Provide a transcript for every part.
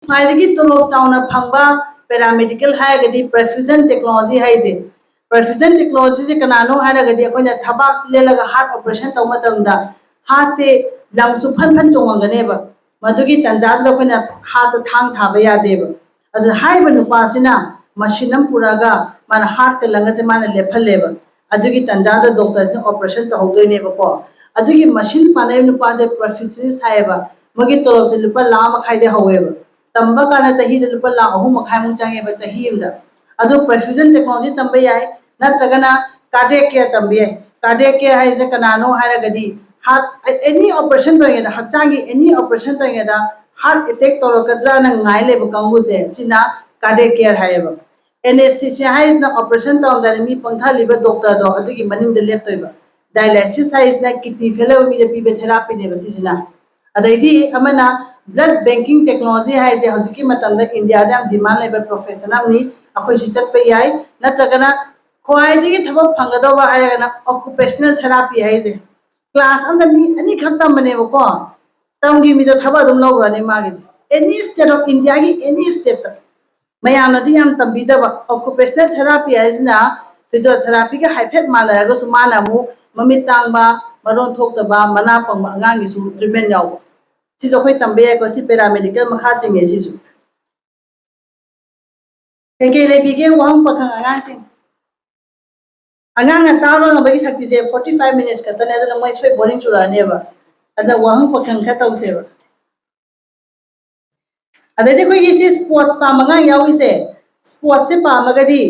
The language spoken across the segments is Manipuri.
ख्वाइदगी तोलोब चाउना फंगबा पैरामेडिकल हायगदी परफ्यूजन टेक्नोलॉजी हाइजे परफ्यूजन टेक्नोलॉजी से कनानो हायगदी अखोइना थबाक लेलगा हार्ट ऑपरेशन तौ मतमदा हार्ट से लंग्स फन फन चोंगंगनेबा मधुगी तंजाद अखोइना हार्ट थांग थाबा यादेबा अदु हाइबा नुपासिना मशीनम पुरागा मान हार्ट के लंग से मान लेफलेबा अदुगी तंजाद डॉक्टर से ऑपरेशन तौदोइनेबा को अदुगी मशीन पाने नुपासे परफ्यूजनिस्ट हायबा मगी तोलोब से लुपा लाम खाइदे हवेबा तंबा काना चाही द लुपा ला अहु मखाय मु चांगे बा चाही उदा अदो परफ्यूजन टेक्नोलॉजी तंबे याय नत्रगना कार्डियक केयर तंबे याय कार्डियक केयर हाय जे कनानो हायरगदी हार्ट एनी ऑपरेशन तोयेदा हचांगी एनी ऑपरेशन तोयेदा हार्ट अटैक तोरकद्रा न ngai leba kangu se sina cardiac care hayeba anesthesia हाय इजना ऑपरेशन तौदा मी पंखा लिबा डॉक्टर दो अदुगी मनिंग द लेप्तोयबा डायलिसिस हाय इजना किडनी फेलियर मी द पीबे थेरापी ने बसिजना अदैदी अमना ब्लड बैंकिंग टेक्नोलॉजी है जे हजिकी मतंदा इंडिया दा डिमांड लेबर प्रोफेशनल नि अखोय सि चटपे याय नत्रगना ख्वाइदगी थबक फंगदोबा हायगना ऑक्युपेशनल थेरापी है जे क्लास अंदर मी अनि खत्ता मने बको तंगी मी तो थबा दुम लौराने मागे एनी स्टेट ऑफ इंडिया की एनी स्टेट मयामदी याम तंबीदबा ऑक्युपेशनल थेरापी है जना फिजियोथेरापी का हाइफेट मानरगा सु मानामु ममित तांबा मरोन थोक्तबा मना पंग अंगांगी सु ट्रीटमेंट याव सिजो खोय तंबे को सि पैरामेडिकल मखा चिंगे सिजु केके लेबिगे वहम पखंग अंगासिंग अंगांग तारो ngबगी शक्ति से 45 मिनट्स कतने जन मै सोय बोरिंग चुरानेबा अदा वहम पखंग ख तौसेबा अदे कोई इसी स्पोर्ट्स पा मंगा यावी से स्पोर्ट्स से पा मगदी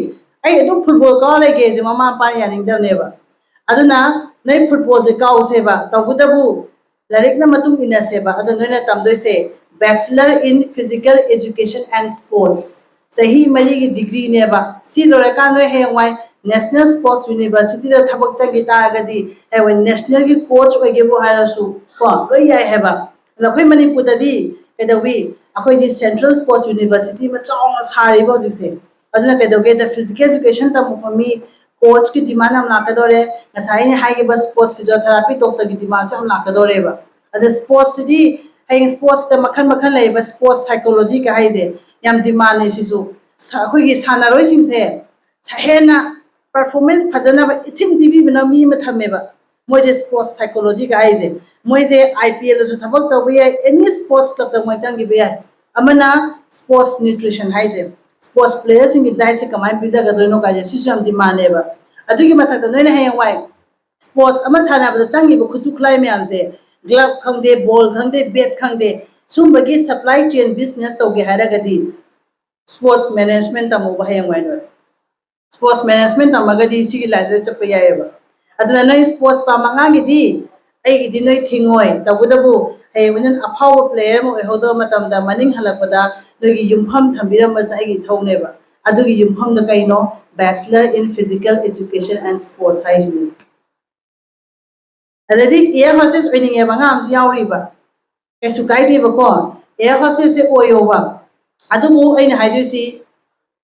आई अदु फुटबॉल का लेगे जे ममा पा यानिंग दनेबा अदुना नै फुटबॉल से काउसेबा तबुदबु लाइक ना मतुंग इना सेबा अदु नोइना तमदोइसे bachelor in physical education and sports सही मरी की डिग्री नेबा सी लोरकान रे हेवाय नेशनल स्पोर्ट्स यूनिवर्सिटी दा थबक चंगी तागदी एवे नेशनल की कोच ओइगेबो हारसु को लोय याय हेबा लखोय मणिपुर ददी केदवी अखोय दि सेंट्रल स्पोर्ट्स यूनिवर्सिटी में चांग सारिबो जिसे अदुना केदोगे द फिजिकल एजुकेशन तममी कोच की डिमांड हम लाकदोरे नसाइने हाइगे बस स्पोर्ट्स फिजियोथेरापी डॉक्टर की डिमांड से हम लाकदोरेबा अद स्पोर्ट्स दी हाइंग स्पोर्ट्स द मखन मखन लेबा स्पोर्ट्स साइकोलॉजी का हाइजे याम डिमांड ने सिसु अखोय सानारोय सिंसे हेना परफॉर्मेंस फजना इथिन बीबी बना मी में थमेबा मोजे स्पोर्ट्स साइकोलॉजी का हाइजे मोजे आईपीएल जो थबक तबे एनी स्पोर्ट्स क्लब तक मोय चंगी बे अमना स्पोर्ट्स न्यूट्रिशन हाइजे स्पोर्ट्स प्लेयर्स इन डाइट से कमाई पिजा गदोनो काजे सिसु याम डिमांड नेबा अदुगी मथक नोइना हें वाई स्पोर्ट्स अमा सानाबदा चंगी बु खुचु खलाय म्याम से ग्लव खंगदे बॉल खंगदे बैट खंगदे सुंबगी सप्लाई चेन बिजनेस तोगे हारगदी स्पोर्ट्स मैनेजमेंट तमो बहें वाई नो स्पोर्ट्स मैनेजमेंट तमगदी सिगी लाइदे चप यायबा अदना नै स्पोर्ट्स पा मंगागिदी ऐगिदी नै थिंगोय तबुदबु हे वनन अफाव प्लेयर मो होदो मतमदा मनिंग हलपदा नोगी युमफम थंबिरमस ऐगी थौनेबा अदुगी युमफम द कइनो bachelor in physical education and sports हाइजिन अददी एयर होस्टेस ओइनिंगे बंगाम यावरिबा केसु काइदेबको एयर होस्टेस से ओयोबा अदुमु अइन हाइजुसी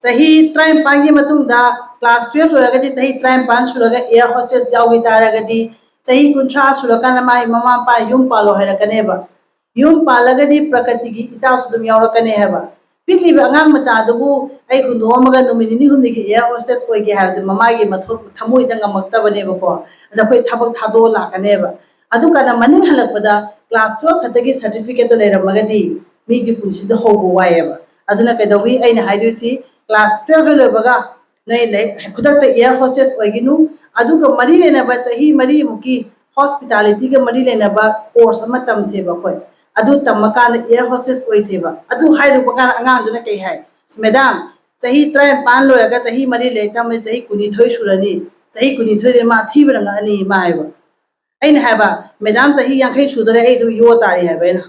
सही 35 की मतुंगदा क्लास 12 सुरगदी सही 35 सुरगा एयर होस्टेस यावी तारगदी सही 19 सुरकन माई ममा पा युम पालो हैरकनेबा युम पालगदी प्रकृति की इसा सुदम यावरकने हेबा पिकलिबा अंगाम मचादबु आई हुंदोमगा नुमिनि हुंदि की एयर होस्टेस कोइगे हाजे ममागी मथो थमोइ जंगमक्तबनेबको अदा कोइ थबक थादो लाकनेबा अदु kana मनिंग हलकपदा क्लास 12 खतगी सर्टिफिकेट लेरमगदी मीगी पुंसिद होबो वायबा अदुना केदवी आइना हाइजुसी क्लास 12 लेबगा नै ले खुदक एयर होस्टेस ओइगिनु अदुगा मरी लेनबा चाही मरी मुकी हॉस्पिटैलिटी के मरी लेनबा कोर्स अमा तमसेबा कोइ अदु तमकान एयर होस्टेस ओइसेबा अदु हाइरुबका अंगांदना कै हाय मैडम चाही 35 लोरगा चाही मरी लेतम चाही 19 सुरनी चाही 19 दे मा थीबरंगा अनि मायबा अइन हाबा मैडम चाही 50 सुदरे ऐ दु यो तारी हाबैना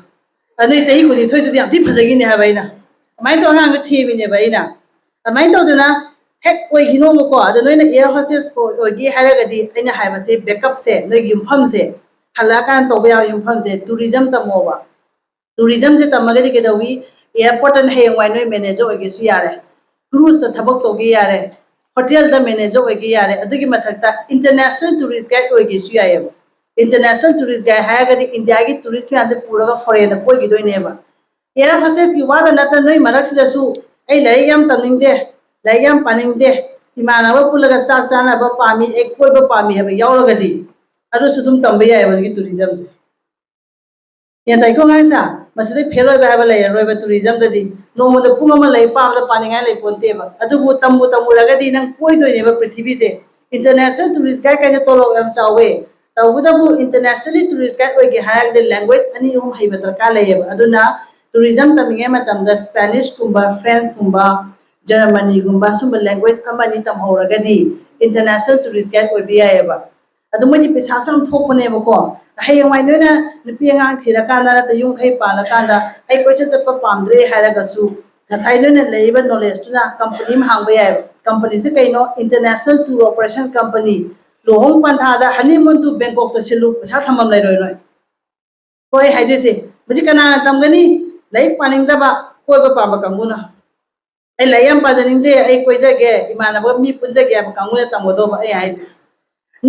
अनै चाही 19 दुदि याम थी फजगिने हाबैना माइ तो अंगांग थीबिने बैना माइ तो दना हेक ओइगिनो मको अद नोइना एयर होस्टेस को ओइगी हारगदी अइना हाबसे बैकअप से नोइ युमफम से हलाकान तोबया युमफम से टूरिज्म तमोबा टूरिज्म से तमगदी केदवी एयरपोर्ट न हेय वाइ नोइ मैनेजर ओइगे सु यारे क्रूज त थबक तोगे यारे होटल द मैनेजर ओइगे यारे अदुगी मथकता इंटरनेशनल टूरिस्ट गाइड ओइगे सु यायबा इंटरनेशनल टूरिस्ट गाइड हारगदी इंडिया की टूरिस्ट म्यान से पूरगा फॉरेन कोइगी दोइनेबा एयर हॉस्टेस की वाद नत नई मरक सिदसु ए लाइक याम तमनिंगदे लाइक याम पानिंगदे इमानबा पुलगा चाक चानबा पामी एक कोइबा पामी हबा यावरगदी अदु सुदुम तंबे याय बजगी टूरिज्म से या ताइको गाइसा मसदे फेलोय बा हबा लय रोय बा टूरिज्म ददी नोमो द पुंग अमा लय पाम द पानिंगाय लय पोनते बा अदुबु तंबु तंबु लगदी नंग कोइदोय बा पृथ्वी से इंटरनेशनल टूरिस्ट गाइड काने तोलो याम चावे तबुदबु इंटरनेशनली टूरिस्ट गाइड ओइगे हायग द लैंग्वेज अनि हम हैबा दरकार लय अदुना tourism taming matamda Spanish kumba French kumba Germany kumba sumba language amani tamhoragadi international tourist guide oibi ayaba adu moi pesa sam thopone bako hayang wai noina nupi angang thira kanda ta yung khai pala kanda ai koisa chapa pamdre haraga su ngasai noina leiba knowledge tuna company ma hangba yai company se kaino international tour operation company lohong pantha da honeymoon to Bangkok ta silu pesa thamam lai roi roi koi haide se muji kana tamgani lai paningdaba koiba pamba kanguna ai layam pajaningde ai koijage imanaba mi punjage am kanguna tamodo ai haise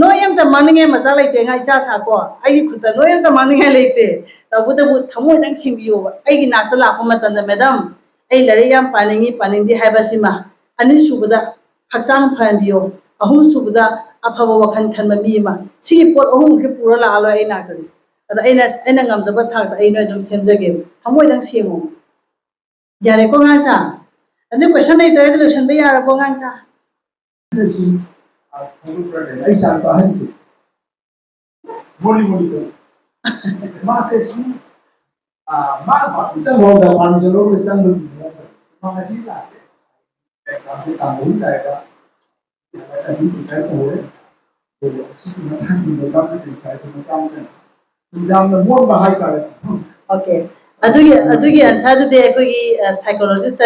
noyam ta maninge maza laite ngai cha sa ko ai khuta noyam ta maninge laite tabudabu thamoi dang singbiyo ai gi nakta la pa matanda madam ai lare yam paningi paningdi haiba sima ani subada haksang phanbiyo ahum subada afaba wakhan khanma mi ma sigi pot ahum ke pura la alo ai nakta ada aina ngamjaba thak aina dum semjage thamoi dang semo yare ko ngasa ane question nei ta resolution be yara ko ngasa ai chang pa han se moli ko ma se su ma ba isa mo da pan jo lo sang lu ma si la ka ti ta mu la ka ta ni ta ko le ko si ma ta ni da ka ti sai se sang ne exam na mo ba hai ka okay adugi answer de ko gi psychologist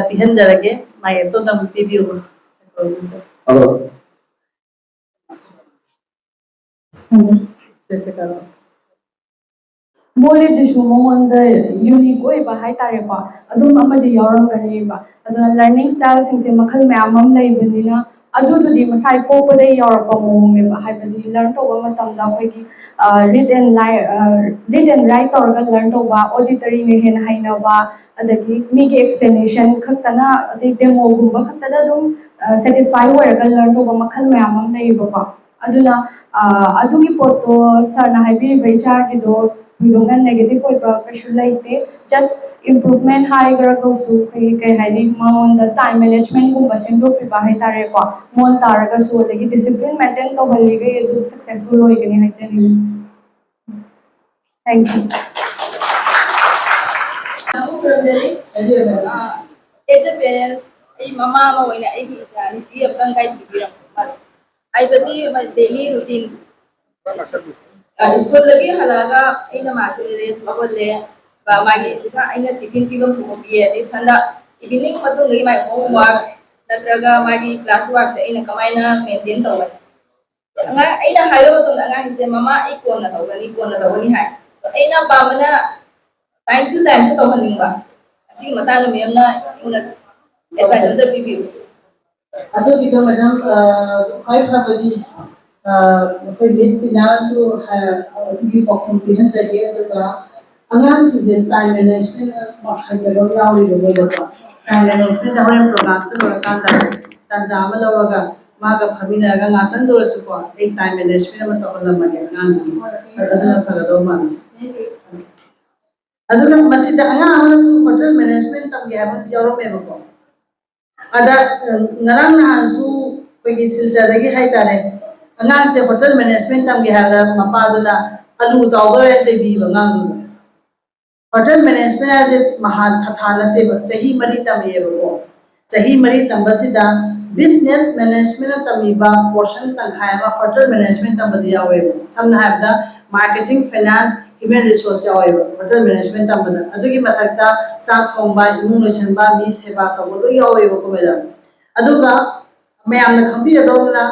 pihan jarage mai to dam review psychologist hello जैसे करो मोले दिसु मोंद यूनिक ओइ बा हाय तारे बा अदुम अमदि यौरम गनी बा अदु लर्निंग स्टाइल सिंग से मखल मैम हम लई बनिना अदु दुदि मसाई पोप दे यौरप मोम मे बा हाय बदि लर्न तो बा मतम दा होगी रीड एंड राइट तौर लर्न तो बा ऑडिटरी ने हेन हाइना बा अदगी मी के एक्सप्लेनेशन खतना अदि डेमो गुंबा खतना दुम सेटिस्फाई होरगा लर्न तो बा मखल मैम हम लई बा अदुना अदुगी पोतो सरना हाइबि बेचा की दो विलोंगन नेगेटिव होइबा कछु लाइते जस्ट इम्प्रूवमेंट हाइगर कोसु कई हाइदि माउन द टाइम मैनेजमेंट गुंबा सेंदो पिबा हाइ तारे को मोन तारगा सु अदगी डिसिप्लिन मेंटेन तो बलिगे एदु सक्सेसफुल होइगनि हाइजनि thank you Aku berandali, as a parents, ay mama mo wala ay ni siya kang kahit bibirang. Ay bati daily routine. School lagi halaga ay na masililis makulle ba magi isa ay na tiffin pibang pumabiya di sanda ibining patong lagi may homework natraga magi classwork sa ay na kamay na maintain to ba. Nga ay na hayo to nga si mama ay ko na to ni hay. Ay na pa mana time to time sa tawhan ba. Kasi matalo mo na una advice of the review. अदो की तो मैडम खाई फाबदी कोई बेस्ट ना सो की कॉम्पिटिशन चाहिए तो का अंगान सीजन टाइम मैनेजमेंट हाइदरो यावरी दो बोलो टाइम मैनेजमेंट हमारे प्रोग्राम से लोकांदा तंजाम लोगा मागा फमिना गा ngatan do su ko एक टाइम मैनेजमेंट में तो होला मगे ngang अदना फगदो मान अदना मसिदा अंगा अमन सु होटल मैनेजमेंट तम गे हम यारो में को ada ngarang nahansu koigi silchadagi haitare angang se hotel management tamgi hala mapaduna alu tawgare jebi bangang hotel management as mahan thathanate chahi mari tamebo chahi mari tambasida business management tamiba portion tanghaima hotel management tambadi yawe samna habda marketing finance human resource yawe hotel management tambada adugi mathakta sa thomba imung loichanba mi seba tawlo yawe ko meda aduga mayam na khambi adona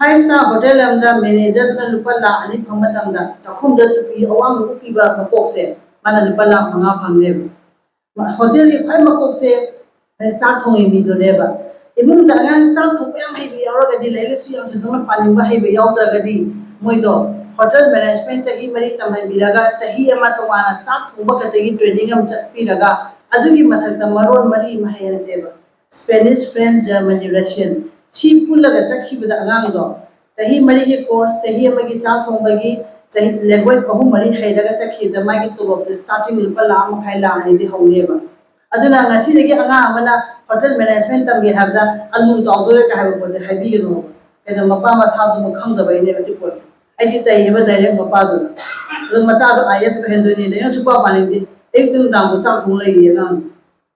5-star hotel amda manager na lupala ani phangma tamda chakhum da tupi awang upi ba makok se mana lupala phanga phangne hotel ki phai makok se sa thongi mi do leba imung da ngan sa thok yam hai bi yaw ga di lele su yam thong na paning ba hai bi yaw da ga di moi do hotel management चाही मरी तमहनबिरगा चाही अमा तोवाना स्टाफ थोंबा खतगी ट्रेनिंग अम चटपिरगा अदुगी मथक्ता मरोन मरी महयनसेबा स्पेनिश फ्रेंच जर्मनी रशियन सी पुल्लगा चखिबदा अगांगदो चाही मरी के कोर्स चाही अमगी चाक थोंबगी चाही लैंग्वेज अहु मरी हैरगा चखिबदा मागी तोलोब से स्टार्टिंग लुपा लाम खाइ लाहनिदि हौनेबा अदुना ngasi anga amana hotel management tamge habda alu tawdore ka habo se haibigeno edo mapa masa du khangda baine basi pose aigi chai ba direct mapa du lu macha du is ko hendo ni le su pa pani di ek tung dam bu cha thung lai ye na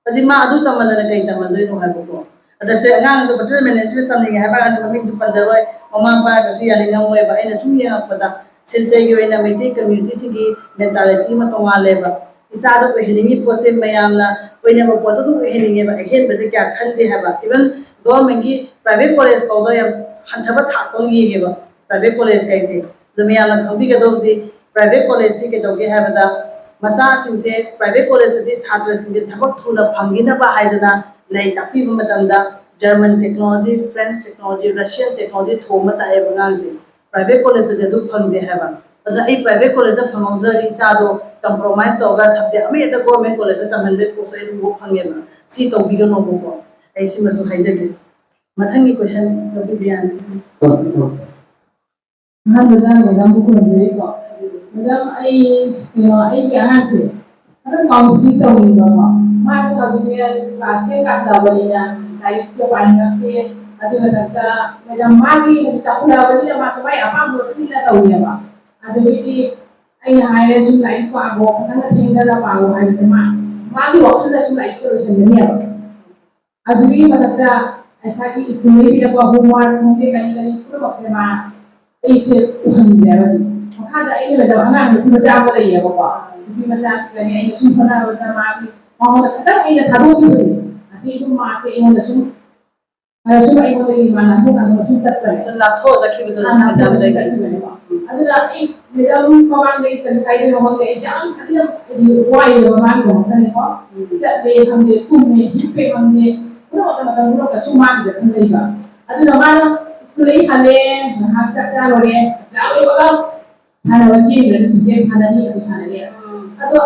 adi ma adu tamana na kai tamana no habo ko ada se anga jo hotel management tamge haba ga mami su panjaroi mama pa ka su yali ngam we ba ina su ye pada silchai gi wena meti community sigi mentality ma tonga leba isado ko helingi pose mayamna koina ko podo ko helinge ba hen base kya khande haba even government ki private college ko do yam hanthaba thatong yege ba private college kaise dumiyana khambi ke do si private college ti ke do ge haba da masa sing se private college ti chhatra sing ge thabak thuna phangina ba haidana lai tapi ba matamda German technology French technology Russian technology thoma ta hai bangang se private college de du phangde haba ada ai private college phangong da ri cha do compromise toga subject ami eta government college ta 100% wo phange ba si to bi no bo ai si masu haijage mathangi question to bian madam madam ko ne ko madam ai ki anak se ada counseling to ni ba ma sa ni class ke ka da bali na kai se pain na ke adu na madam magi ta kula bali ma sa mai apa mo ni na to ni ba adu ni ai hire su lai ko ago kana thinga da pa go ai sama magi waktu da su lai solution ni ya adu ni mata ऐसा कि इसमें भी जब होमवर्क होंगे कहीं पूरा वक्त में ऐसे उहन जाएगा मखा दा ऐसे लगा अना में मजा आ रही है बाबा क्योंकि मजा से लगे ऐसे सुन बना होता है माँ की माँ का खत्म ऐसे था दो चीज़ ऐसे तुम माँ से इन्होंने सुन इन्होंने माना हो अनु सुन सकता है सन लाथो जखी बदल मैदान देगा अभी रात मेरा रूम कमान में तनिकाई दे लोगों के जाम सभी वाई लोग माँ को तनिक को जब ले हम दे तुम में हिप्पे हम दे पूरा मतलब पूरा का सुमान दे तनिक का अभी हमारा स्कूल ही खाले हम चाचा लोगे चावल वाला खाना बच्चे ये खाना नहीं है खाना ले अतो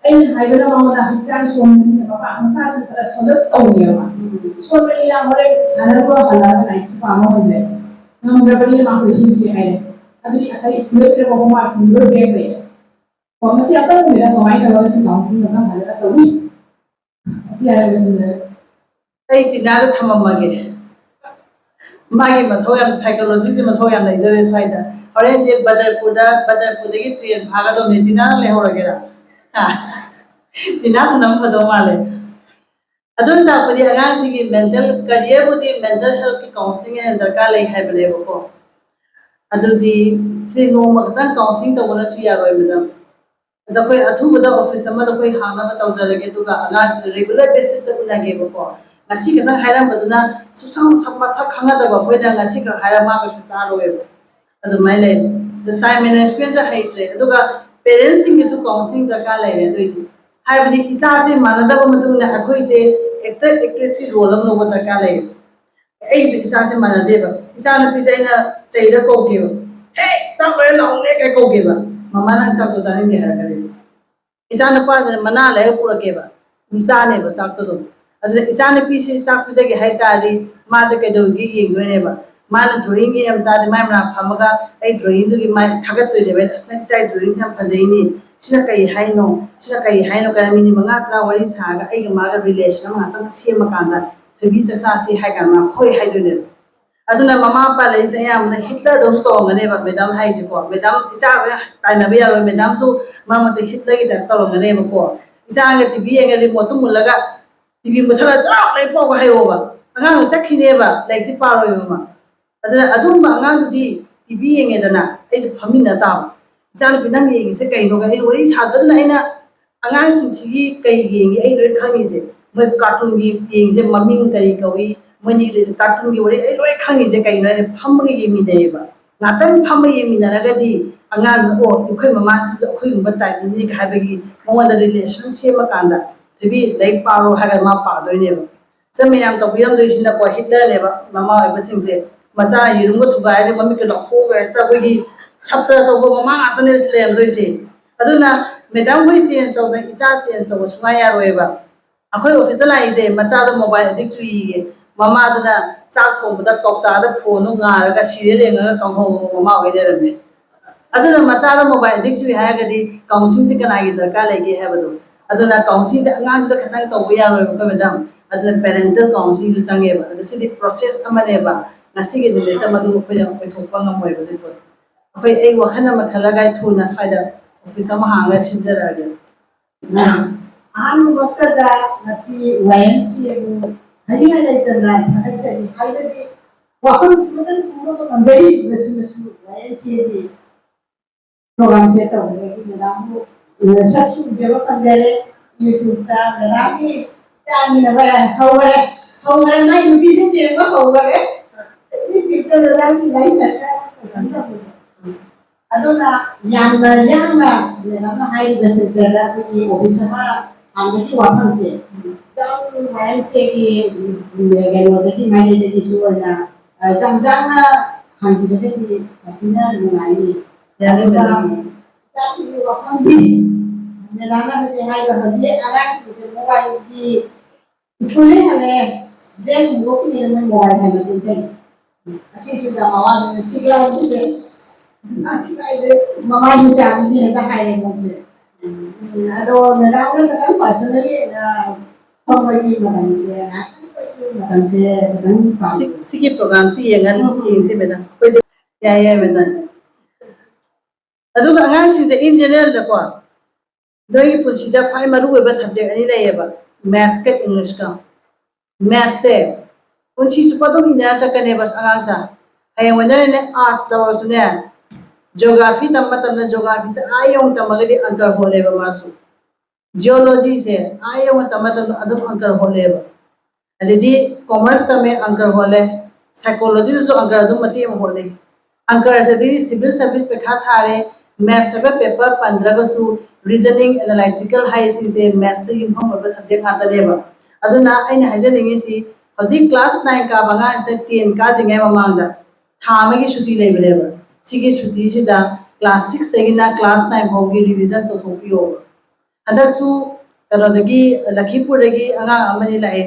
ऐन हाइबना मामला हम चार सोम नहीं बाबा हम सास तरह सोलत तो नहीं है सोम में या हमारे खाना को हला नहीं पामा हो ले हम बड़ी मां को ही के है अभी ऐसा स्कूल के वो मां सिंगल बैग ले कौन सी आता है मेरा कमाई का वाला से काम नहीं होता हला तो भी ऐसे आया है ai tinada thamamage magi mathau yam psychology se mathau yam lai dare swaida hore je badarpur dagi train bhaga do ne tinada le horagera ha tinada nam phado male adun da padi agang sigi mental career budi mental health ki counseling and darkar lai hai bale ko adu di se no magtan counseling to bona su ya roi madam da koi athu bada office ma da koi hana ba tawjarage to ga agang regular basis ta kuna ge ko ngasi ka haira baduna susam samma sak khanga da ba boida ngasi ka haira ma ka suta roe adu mai le the time management sa haitre adu ga parents sing su counseling da ka le re doi hai bidi isa se manada ba matu na akhoi se actor actress ki role am no ba ka le ai se isa se manade ba isa na pi sai na chai da ko ge ba hey sa ko long le ka ko ge ba mama na sa ko sa ni ne ha ka le isa na pa se mana le pura ge ba musa ne ba sa to do अदे इसाने पीछे साक पीछे के है तादी माँ से कह दो कि ये दोने बा माँ ने ड्राइंग ये हम तादी माँ मना फामगा ऐ ड्राइंग तो कि माँ थकत तो जेबे असने किसी ड्राइंग से हम फंसे ही नहीं शिला कहीं है नो कर मिनी मंगा अपना वाली सागा ऐ के माँ का रिलेशन हम आता ना सी मकानदार तभी से सासी है कर माँ कोई है दोने अदे ना मामा पाले से हम ना हिटलर दोस्त तो मने बा मैडम है जी को मैडम इसा ताई नबी आ मैडम सो माँ मत हिटलर की तरह तो मने बको इसा आगे टीवी आगे रिमोट तो मुल्लगा TV muthara chap lai paw hai oba angang chakhine ba lai ti paroi ma adana adum ba angang du di TV yenge dana ai ju phamina ta jan pinang yenge se kai no ga ai ori sa da na ina angang sing si kai yenge ai loi khangi se ma cartoon gi yenge se maming kai kawi mani le cartoon gi ori ai loi khangi se kai no pham gi yemi dai ba ngatang pham yemi na ga di angang o khoi mama si khoi ba ta ni ga ba gi mo da relation se ma kanda तभी लाइक पारो है मा पादोने सब मैं तो बियम दोइसिना को हिटलर ने मामा होय बसिंग से मचा युरुम को थुगाय दे मम्मी के लखो गए तब की ꯁꯞꯇ꯭ꯔ ꯇꯧꯕ ꯃꯃꯥ ꯉꯥꯛꯇꯅꯦꯕ ꯁꯤ ꯂꯩꯔꯝꯗꯣꯏꯁꯦ ꯑꯗꯨꯅ ꯃꯦꯗꯥꯝ ꯍꯣꯏ ꯆꯦꯟꯖ ꯇꯧꯗꯅ ꯏꯆꯥ ꯆꯦꯟꯖ ꯇꯧꯕ ꯁꯨꯡꯌꯥ ꯌꯥꯔꯣꯏꯕ ꯑꯩꯈꯣꯏ ꯑꯣꯐꯤꯁꯇ ꯂꯥꯛꯏꯁꯦ ꯃꯆꯥꯗꯣ ꯃꯣꯕꯥꯏꯜ ꯑꯦꯗꯤꯛ ꯆꯨꯏꯌꯦ ꯃꯃꯥꯗꯨꯅ ꯆꯥꯛ ꯊꯣꯡꯕꯗ ꯀꯧꯇꯥꯗ ꯐꯣꯟꯗꯣ ꯉꯥꯔꯒ ꯁꯤꯔꯦꯜ ꯌꯦꯡꯉꯒ ꯀꯥꯡꯍꯧ ꯃꯃꯥ ꯑꯣꯏ ꯂꯩꯔꯝꯃꯦ ꯑꯗꯨꯅ ꯃꯆꯥꯗ ꯃꯣꯕꯥꯏꯜ ꯑꯦꯗꯤꯛ ꯆꯨꯏ ꯍꯥꯏꯔꯒꯗꯤ ꯀꯥꯎꯟꯁꯤꯂꯤꯡꯁꯦ ꯀꯅꯥꯒꯤ ꯗꯔꯀꯥꯔ ꯂꯩꯒꯦ ꯍꯥꯏꯕꯗꯣ ꯑꯗꯨꯅ ꯀꯥꯎꯟꯁꯤꯂꯤꯡꯁꯦ ꯑꯉꯥꯡꯁꯤꯗ ꯈꯛꯇꯪ ꯇꯧꯕ ꯌꯥꯔꯣꯏꯕꯀꯣ ꯃꯦꯗꯥꯝ ꯑꯗꯨꯅ ꯄꯦꯔꯦꯟꯇꯦꯜ ꯀꯥꯎꯟꯁꯤꯂꯤꯡꯁꯨ ꯆꯪꯉꯦꯕ ꯑꯗ ꯁꯤꯗꯤ ꯄ꯭ꯔꯣꯁꯦꯁ ꯑꯃꯅꯦꯕ ꯉꯁꯤꯒꯤ ꯅꯨꯃꯤꯠꯁꯤꯗ ꯃꯗꯨ ꯑꯩꯈꯣꯏꯅ ꯑꯣꯏꯊꯣꯛꯄ ꯉꯝꯃꯣꯏꯕ ꯑꯗꯨꯒꯤ ꯄꯣꯠꯇꯣ ꯑꯩ ꯋꯥꯈꯜ ꯑꯃ ꯈꯜꯂꯒ ꯊꯨꯅ ꯁ꯭ꯋꯥꯏꯗ ꯑꯣꯐꯤꯁ ꯑꯃ ꯍꯥꯡꯉꯒ ꯁꯤꯟꯖꯔꯛꯑꯒꯦ ꯑꯍꯥꯟꯕꯃꯛꯇꯗ ꯉꯁꯤ ꯋꯥꯌꯦꯜꯁꯤ ꯍꯥꯏꯅꯤꯡꯉꯥꯏ ꯂꯩꯇꯅ ꯊꯥꯒꯠꯆꯔꯤ ꯍꯥꯏꯕꯗꯤ ꯋꯥꯈꯜꯁꯤꯃꯇꯪ ꯄꯨꯅꯕ ꯉꯝꯖꯔꯤ ꯃꯁꯤꯃꯁꯨ ꯋꯥꯌꯦꯜꯁꯤꯒꯤ ꯄ꯭ꯔꯣꯒ꯭ꯔꯥꯝꯁꯦ ꯇꯧꯕꯗꯒꯤ ꯃꯦꯗꯥꯝꯕꯨ ꯁꯛꯁꯨ ꯎꯖꯕ ꯐꯪꯖꯔꯦ ꯌꯨꯇ꯭ꯌꯨꯕꯇ ꯃꯦꯗꯥꯝꯒꯤ ꯆꯥꯃꯤꯟꯅꯕ ꯍꯧꯈꯔꯦ ꯃꯥꯏ ꯅꯨꯄꯤꯁꯤꯡ ꯆꯦꯟꯕ ꯍꯧꯈꯔꯦ ꯌꯨꯇ꯭ꯌꯨꯕꯇ ꯃꯦꯗꯥꯝꯒꯤ ꯋꯥꯔꯤ ꯁꯛꯀ ꯑꯗꯨꯅ ꯌꯥꯝꯅ ꯌꯥꯡꯅ ꯃꯦꯗꯥꯝꯅ ꯍꯥꯏꯔꯤꯕ ꯁꯦꯛꯇꯔꯗ ꯑꯩꯈꯣꯏꯒꯤ ꯑꯣꯐꯤꯁ ꯑꯃ ꯍꯥꯡꯕꯒꯤ ꯋꯥꯐꯝꯁꯦ ꯋꯥꯌꯦꯜꯁꯦꯒꯤ ꯀꯩꯅꯣꯗꯒꯤ ꯃꯥꯏꯀꯩꯗꯒꯤꯁꯨ ꯑꯣꯏꯅ ꯆꯥꯡ ꯍꯥꯡꯈꯤꯕꯗꯒꯤ ꯌꯥꯝꯅ ꯅꯨꯡꯉꯥꯏꯅꯤ ꯑꯗꯨꯒ ꯏꯆꯥꯁꯤꯡꯒꯤ ꯋꯥꯐꯝꯗꯤ ꯃꯦꯗꯥꯝꯅ ꯍꯧꯖꯤꯛ ꯍꯥꯏꯕ ꯍꯧꯖꯤꯛ ꯑꯉꯥꯡꯁꯤꯡꯁꯦ ꯃꯣꯕꯥꯏꯜꯒꯤ ꯁ꯭ꯀꯨꯜꯗꯒꯤ ꯍꯜꯂꯛꯑꯦ ꯗ꯭ꯔꯦꯁ ꯍꯣꯡꯗꯣꯛꯄꯤꯗꯅ ꯃꯣꯏ ꯃꯣꯕꯥꯏꯜ ꯍꯥꯏꯕ ꯆꯦꯟꯖꯩ ꯑꯁꯤꯁꯨ ꯌꯥꯝ ꯑꯋꯥꯕꯅꯤ ꯊꯤꯒꯠꯂꯛꯄꯁꯦ ꯃꯃꯥꯒꯤ ꯆꯥꯡꯗꯤ ꯍꯦꯛꯇ ꯍꯥꯏꯔꯦ ꯃꯣꯏꯁꯦ ꯑꯗꯣ ꯃꯦꯗꯥꯝꯅ ꯈꯤꯇꯪ ꯄꯥꯔꯁꯣꯅꯦꯜꯂꯤ ꯐꯝꯕꯒꯤ ꯃꯇꯝꯁꯦ ꯃꯇꯝꯁꯦ ꯈꯤꯇꯪ ꯁꯤꯒꯤ ꯄ꯭ꯔꯣꯒ꯭ꯔꯥꯝꯁꯤ ꯌꯦꯡꯁꯤ ꯃꯦꯗꯥꯝ ꯑꯩꯈꯣꯏꯁꯦ ꯌꯥꯏ ꯃꯦꯗꯥꯝ ꯑꯗꯨꯒ ꯑꯉꯥꯡꯁꯤꯡꯁꯦ ꯏꯟ ꯖꯦꯅꯔꯦꯜꯗꯀꯣ ꯅꯣꯏꯒꯤ ꯄꯨꯟꯁꯤꯗ ꯈ꯭ꯋꯥꯏ ꯃꯔꯨꯑꯣꯏꯕ ꯁꯕꯖꯦꯛ ꯑꯅꯤ ꯂꯩꯌꯦꯕ ꯃꯦꯠꯁꯀ ꯏꯪꯂꯤꯁꯀ ꯃꯦꯠꯁꯁꯦ ꯄꯨꯟꯁꯤ ꯆꯨꯞꯄ ꯑꯗꯨꯝ ꯏꯟꯅꯔ ꯆꯠꯀꯅꯦꯕ ꯑꯉꯥꯡꯁꯦ ꯍꯌꯦꯡ ꯑꯣꯏꯅꯔꯦꯅꯦ ꯑꯥꯔꯠꯁ ꯇꯧꯔꯁꯨꯅꯦ ꯖꯤꯑꯣꯒ꯭ꯔꯥꯐꯤ ꯇꯝꯕ ꯃꯇꯝꯗ ꯖꯤꯑꯣꯒ꯭ꯔꯥꯐꯤꯁꯦ ꯌꯧꯅ ꯇꯝꯃꯒꯗꯤ ꯑꯪꯀ ꯍꯣꯜꯂꯦꯕ ꯃꯥꯁꯨ ꯖꯤꯑꯣꯂꯣꯖꯤꯁꯦ ꯌꯧꯅ ꯇꯝꯕ ꯃꯇꯝꯗ ꯑꯗꯨꯝ ꯑꯪꯀ ꯍꯣꯜꯂꯦꯕ ꯑꯗꯩꯗꯤ ꯀꯣꯃꯔꯁ ꯇꯝꯃꯦ ꯑꯪꯀ ꯍꯣꯜꯂꯦ ꯁꯥꯏꯀꯣꯂꯣꯖꯤꯗꯁꯨ ꯑꯪꯀ ꯑꯗꯨꯝ ꯃꯇꯦꯛ ꯑꯃ ꯍꯣꯜꯂꯦ ꯑꯪꯀꯔꯁꯦ ꯑꯗꯩꯗꯤ ꯁꯤꯚꯤꯜ ꯁꯥꯔꯚꯤꯁ ꯄꯩꯈꯥ ꯊꯥꯔꯦ ꯃꯦꯠꯁ ꯍꯥꯏꯕ ꯄꯦꯄꯔ ꯄꯟꯗ꯭ꯔꯒꯁꯨ ꯔꯤꯖꯅꯤꯡ ꯑꯦꯅꯥꯂꯥꯏꯇꯤꯀꯦꯜ ꯍꯥꯏꯔꯤꯁꯤꯡꯁꯦ ꯃꯦꯠꯁꯇ ꯌꯨꯝꯐꯝ ꯑꯣꯏꯕ ꯁꯕꯖꯦꯛ ꯉꯥꯛꯇꯅꯦꯕ ꯑꯗꯨꯅ ꯑꯩꯅ ꯍꯥꯏꯖꯅꯤꯡꯉꯤꯁꯤ ꯍꯧꯖꯤꯛ ꯀ꯭ꯂꯥꯁ 9 ꯀꯥꯕ ꯑꯉꯥꯡꯁꯤꯗ 10 ꯀꯥꯗ꯭ꯔꯤꯉꯩ ꯃꯃꯥꯡꯗ ꯊꯥ ꯑꯃꯒꯤ ꯁꯨꯇꯤ ꯂꯩꯕꯅꯦꯕ ꯁꯤꯒꯤ ꯁꯨꯇꯤꯁꯤꯗ ꯀ꯭ꯂꯥꯁ 6ꯇꯒꯤꯅ ꯀ꯭ꯂꯥꯁ 9 ꯐꯥꯎꯒꯤ ꯔꯤꯚꯤꯖꯟ ꯇꯧꯊꯣꯛꯄꯤꯌꯣꯕ ꯍꯟꯗꯛꯁꯨ ꯀꯩꯅꯣꯗꯒꯤ ꯂꯛꯈꯤꯄꯨꯔꯗꯒꯤ ꯑꯉꯥꯡ ꯑꯃꯅꯤ ꯂꯥꯛꯑꯦ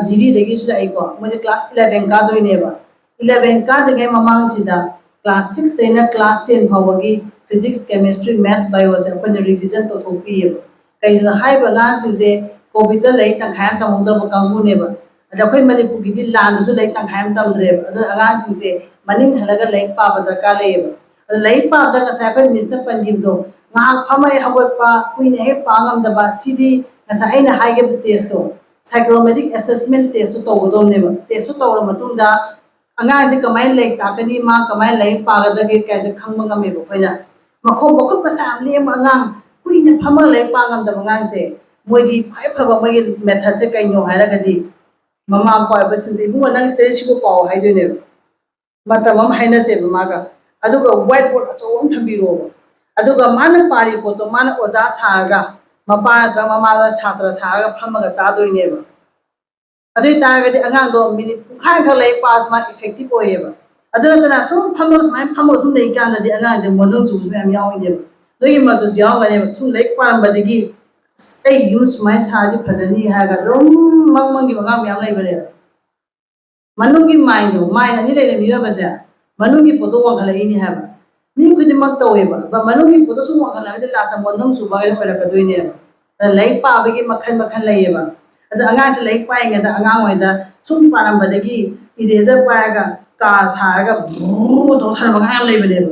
ꯖꯤꯔꯤꯗꯒꯤꯁꯨ ꯂꯥꯛꯏꯀꯣ ꯃꯣꯏꯁꯦ ꯀ꯭ꯂꯥꯁ 11 ꯀꯥꯗꯣꯏꯅꯦꯕ 11 ꯀꯥꯗ꯭ꯔꯤꯉꯩ ꯃꯃꯥꯡꯁꯤꯗ ꯀ꯭ꯂꯥꯁ 6ꯇꯩꯅ ꯀ꯭ꯂꯥꯁ 10 ꯐꯥꯎꯕꯒꯤ ꯐꯤꯖꯤꯛꯁ ꯀꯦꯃꯤꯁꯇ꯭ꯔꯤ ꯃꯦꯠꯁ ꯕꯥꯏꯑꯣꯁꯦ ꯑꯩꯈꯣꯏꯅ ꯔꯤꯚꯤꯖꯟ ꯇꯧꯊꯣꯛꯄꯤꯌꯦꯕ ꯀꯩꯒꯤꯅꯣ ꯍꯥꯏꯔꯤꯕ ꯑꯉꯥꯡꯁꯤꯡꯁꯦ ꯀꯣꯚꯤꯗꯇ ꯂꯥꯏꯔꯤꯛ ꯇꯪꯈꯥꯏ ꯑꯃ ꯇꯝꯍꯧꯗꯕ ꯀꯥꯡꯕꯨꯅꯦꯕ ꯑꯗ ꯑꯩꯈꯣꯏ ꯃꯅꯤꯄꯨꯔꯒꯤꯗꯤ ꯂꯥꯟꯗꯁꯨ ꯂꯥꯏꯔꯤꯛ ꯇꯪꯈꯥꯏ ꯑꯃ ꯇꯝꯗ꯭ꯔꯦꯕ ꯑꯗꯨꯅ ꯑꯉꯥꯡꯁꯤꯡꯁꯦ ꯃꯅꯤꯡ ꯍꯜꯂꯒ ꯂꯥꯏꯔꯤꯛ ꯄꯥꯕ ꯗꯔꯀꯥꯔ ꯂꯩꯌꯦꯕ ꯑꯗ ꯂꯥꯏꯔꯤꯛ ꯄꯥꯕꯗ ꯉꯁꯥꯏ ꯑꯩꯈꯣꯏ ꯃꯤꯁꯅ ꯄꯟꯈꯤꯕꯗꯣ ꯉꯥꯏꯍꯥꯛ ꯐꯝꯃ ꯍꯧꯒꯠꯄ ꯀꯨꯏꯅ ꯍꯦꯛ ꯄꯥ ꯉꯝꯗꯕ ꯁꯤꯗꯤ ꯉꯁꯥꯏ ꯑꯩꯅ ꯍꯥꯏꯈꯤꯕ ꯇꯦꯁꯇꯣ ꯁꯥꯏꯀ꯭ꯔꯣꯃꯦꯇꯤꯛ ꯑꯦꯁꯦꯁꯃꯦꯟ ꯇꯦꯁꯁꯨ ꯇꯧꯒꯗꯧꯅꯦꯕ ꯇꯦꯁꯁꯨ ꯇꯧꯔ ꯃꯇꯨꯡꯗ ꯑꯉꯥꯡꯁꯦ ꯀꯃꯥꯏꯅ ꯂꯥꯏꯔꯤꯛ ꯇꯥꯛꯀꯅꯤ ꯃꯥ ꯀꯃꯥꯏꯅ ꯂꯥꯏꯔꯤꯛ ꯄꯥꯒꯗꯒꯦ ꯀꯥꯏꯁꯦ ꯈꯪꯕ ꯉꯝꯃꯦꯕ ꯑꯩꯈꯣꯏꯅ ꯃꯈꯣꯡ ꯃꯈꯨꯠ ꯃꯁꯥ ꯌꯥꯝ ꯂꯦꯡꯕ ꯑꯉꯥꯡ ꯀꯨꯏꯅ ꯐꯝꯃꯒ ꯂꯥꯏꯔꯤꯛ ꯄꯥ ꯉꯝꯗꯕ ꯑꯉꯥꯡꯁꯦ ꯃꯣꯏꯒꯤ ꯈ꯭ꯋꯥꯏ ꯐꯕ ꯃꯣꯏꯒꯤ ꯃꯦꯊꯠꯁꯦ ꯀꯩꯅꯣ ꯍꯥꯏꯔꯒꯗꯤ ꯃꯃꯥ ꯃꯄꯥ ꯑꯣꯏꯕꯁꯤꯡꯁꯦ ꯏꯕꯨꯡꯉꯣ ꯅꯪ ꯁꯤꯕꯨ ꯄꯥꯎ ꯍꯥꯏꯗꯣꯏꯅꯦꯕ ꯃꯇꯝ ꯑꯃ ꯍꯥꯏꯅꯁꯦꯕ ꯃꯥꯒ ꯑꯗꯨꯒ ꯋꯥꯏꯠ ꯕꯣꯔꯗ ꯑꯆꯧꯕ ꯑꯃ ꯊꯝꯕꯤꯔꯣꯕ ꯑꯗꯨꯒ ꯃꯥꯅ ꯄꯥꯔꯤ ꯄꯣꯠꯇꯣ ꯃꯥꯅ ꯑꯣꯖꯥ ꯁꯥꯔꯒ ꯃꯄꯥ ꯅꯠꯇ꯭ꯔꯒ ꯃꯃꯥꯗ ꯁꯥꯇ꯭ꯔ ꯁꯥꯔꯒ ꯐꯝꯃꯒ ꯇꯥꯗꯣꯏꯅꯦꯕ ꯑꯗꯨ ꯑꯣꯏꯇꯥꯔꯒꯗꯤ ꯑꯉꯥꯡꯗꯣ ꯃꯤꯅꯤꯠ ꯄꯨꯡꯈꯥꯏꯈꯛ ꯂꯥꯏꯔꯤꯛ ꯄꯥꯔꯁꯨ ꯃꯥ ꯏꯐꯦꯛꯇꯤꯚ ꯑꯣꯏꯌꯦꯕ ꯑꯗꯨ ꯅꯠꯇꯅ ꯁꯨꯝ ꯐꯝꯃꯒ ꯁꯨꯃꯥꯏꯅ ꯐꯝꯃꯒ ꯁꯨꯝ ꯂꯩꯀꯥꯟꯗꯗꯤ ꯑꯉꯥꯡꯁꯦ ꯃꯣꯗꯔꯟ ꯆꯨꯕꯁꯨ ꯌꯥꯝ ꯌꯥꯎꯔꯤꯅꯦꯕ ꯅꯣꯏꯒꯤ ꯃꯗꯨꯁꯨ ꯌꯥꯎꯔꯝꯒꯅꯦꯕ ꯁꯨꯝ ꯂꯥꯏꯔꯤꯛ ꯄꯥꯔꯝꯕꯗꯒꯤ ꯑꯩ ꯌꯨꯝ ꯁꯨꯃꯥꯏꯅ ꯁꯥꯔꯗꯤ ꯐꯖꯅꯤ ꯍꯥꯏꯔꯒ ꯑꯗꯨꯝ ꯃꯪꯒꯤ ꯑꯉꯥꯡ ꯃꯌꯥꯝ ꯂꯩꯕꯅꯦꯕ ꯃꯅꯨꯡꯒꯤ ꯃꯥꯏꯟꯗꯣ ꯃꯥꯏꯟ ꯑꯅꯤ ꯂꯩꯔꯦ ꯃꯤꯑꯣꯏꯕꯁꯦ ꯃꯅꯨꯡꯒꯤ ꯄꯣꯠꯇꯣ ꯋꯥꯡꯈꯠꯂꯛꯏꯅꯤ ꯍꯥꯏꯕ ꯃꯤ ꯈꯨꯗꯤꯡꯃꯛ ꯇꯧꯋꯦꯕ ꯃꯅꯨꯡꯒꯤ ꯄꯣꯠꯇꯣ ꯁꯨꯝ ꯋꯥꯡꯈꯠꯂꯛꯑꯒꯗꯤ ꯂꯥꯁꯇ ꯃꯅꯨꯡ ꯆꯨꯕ ꯑꯣꯏꯔꯛꯀꯗꯣꯏꯅꯦꯕ ꯑꯗ ꯂꯥꯏꯔꯤꯛ ꯄꯥꯕꯒꯤ ꯃꯈꯜ ꯃꯈꯜ ꯂꯩꯌꯦꯕ ꯑꯗ ꯑꯉꯥꯡꯁꯦ ꯂꯥꯏꯔꯤꯛ ꯄꯥꯏꯉꯩꯗ ꯑꯉꯥꯡ ꯑꯣꯏꯉꯩꯗ ꯁꯨꯝ ꯄꯥꯔꯝꯕꯗꯒꯤ ꯏꯔꯦꯖꯔ ꯄꯥꯏꯔꯒ ꯀꯥ ꯁꯥꯔꯒ ꯕ꯭ꯔꯨ ꯇꯧ ꯁꯥꯟꯅꯕ ꯑꯉꯥꯡ ꯌꯥꯝ ꯂꯩꯕꯅꯦꯕ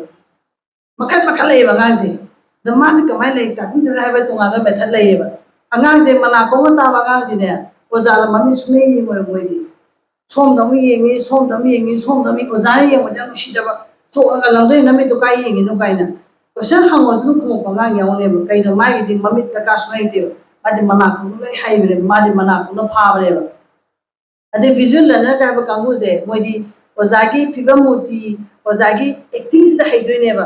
ꯃꯈꯜ ꯃꯈꯜ ꯂꯩꯌꯦꯕ ꯑꯉꯥꯡꯁꯦ ꯑꯗ ꯃꯥꯁꯦ ꯀꯃꯥꯏꯅ ꯂꯥꯏꯔꯤꯛ ꯇꯥꯛꯄꯤꯗꯣꯏꯅꯣ ꯍꯥꯏꯕ ꯇꯣꯉꯥꯟꯕ ꯃꯦꯊꯠ ꯂꯩꯌꯦꯕ ꯑꯉꯥꯡꯁꯦ ꯃꯅꯥꯀꯣꯡꯒ ꯇꯥꯕ ꯑꯉꯥꯡꯗꯤꯅꯦ ꯑꯣꯖꯥꯗ ꯃꯃꯤꯠ ꯁꯨꯡꯌꯦꯡ ꯌꯦꯡꯉꯣꯏ ꯃꯣꯏꯗꯤ ꯁꯣꯝꯗ ꯑꯃꯨꯛ ꯌꯦꯡꯉꯤ ꯁꯣꯝꯗ ꯑꯃꯨꯛ ꯌꯦꯡꯉꯤ ꯁꯣꯝꯗ ꯑꯃꯨꯛ ꯑꯣꯖꯥꯅ ꯌꯦꯡꯕꯗ ꯌꯥꯝ ꯅꯨꯡꯁꯤꯗꯕ ꯆꯣꯛꯑꯒ ꯂꯪꯗꯣꯏ ꯅꯃꯤꯠꯇꯣ ꯀꯥꯏ ꯌꯦꯡꯉꯤꯅꯣ ꯀꯥꯏꯅ ꯀꯣꯏꯁꯟ ꯍꯪꯉꯁꯨ ꯑꯗꯨꯝ ꯈꯨꯝꯃꯛꯄ ꯑꯉꯥꯡ ꯌꯥꯎꯅꯦꯕ ꯀꯩꯅꯣ ꯃꯥꯒꯤꯗꯤ ꯃꯃꯤꯠ ꯗꯔꯀꯥꯔ ꯁꯨꯡꯂꯩ ꯂꯩꯇꯦꯕ ꯃꯥꯗꯤ ꯃꯅꯥꯀꯣꯡꯗ ꯂꯣꯏ ꯍꯩꯕꯅꯦꯕ ꯃꯥꯗꯤ ꯃꯅꯥꯀꯣꯡꯗ ꯐꯥꯕꯅꯦꯕ ꯑꯗꯩ ꯚꯤꯖꯨꯋꯦꯜ ꯂꯔꯅꯔ ꯍꯥꯏꯕ ꯀꯥꯡꯕꯨꯁꯦ ꯃꯣꯏꯗꯤ ꯑꯣꯖꯥꯒꯤ ꯐꯤꯕꯝ ꯃꯨꯔꯇꯤ ꯑꯣꯖꯥꯒꯤ ꯑꯦꯛꯇꯤꯡꯁꯤꯗ ꯍꯩꯗꯣꯏꯅꯦꯕ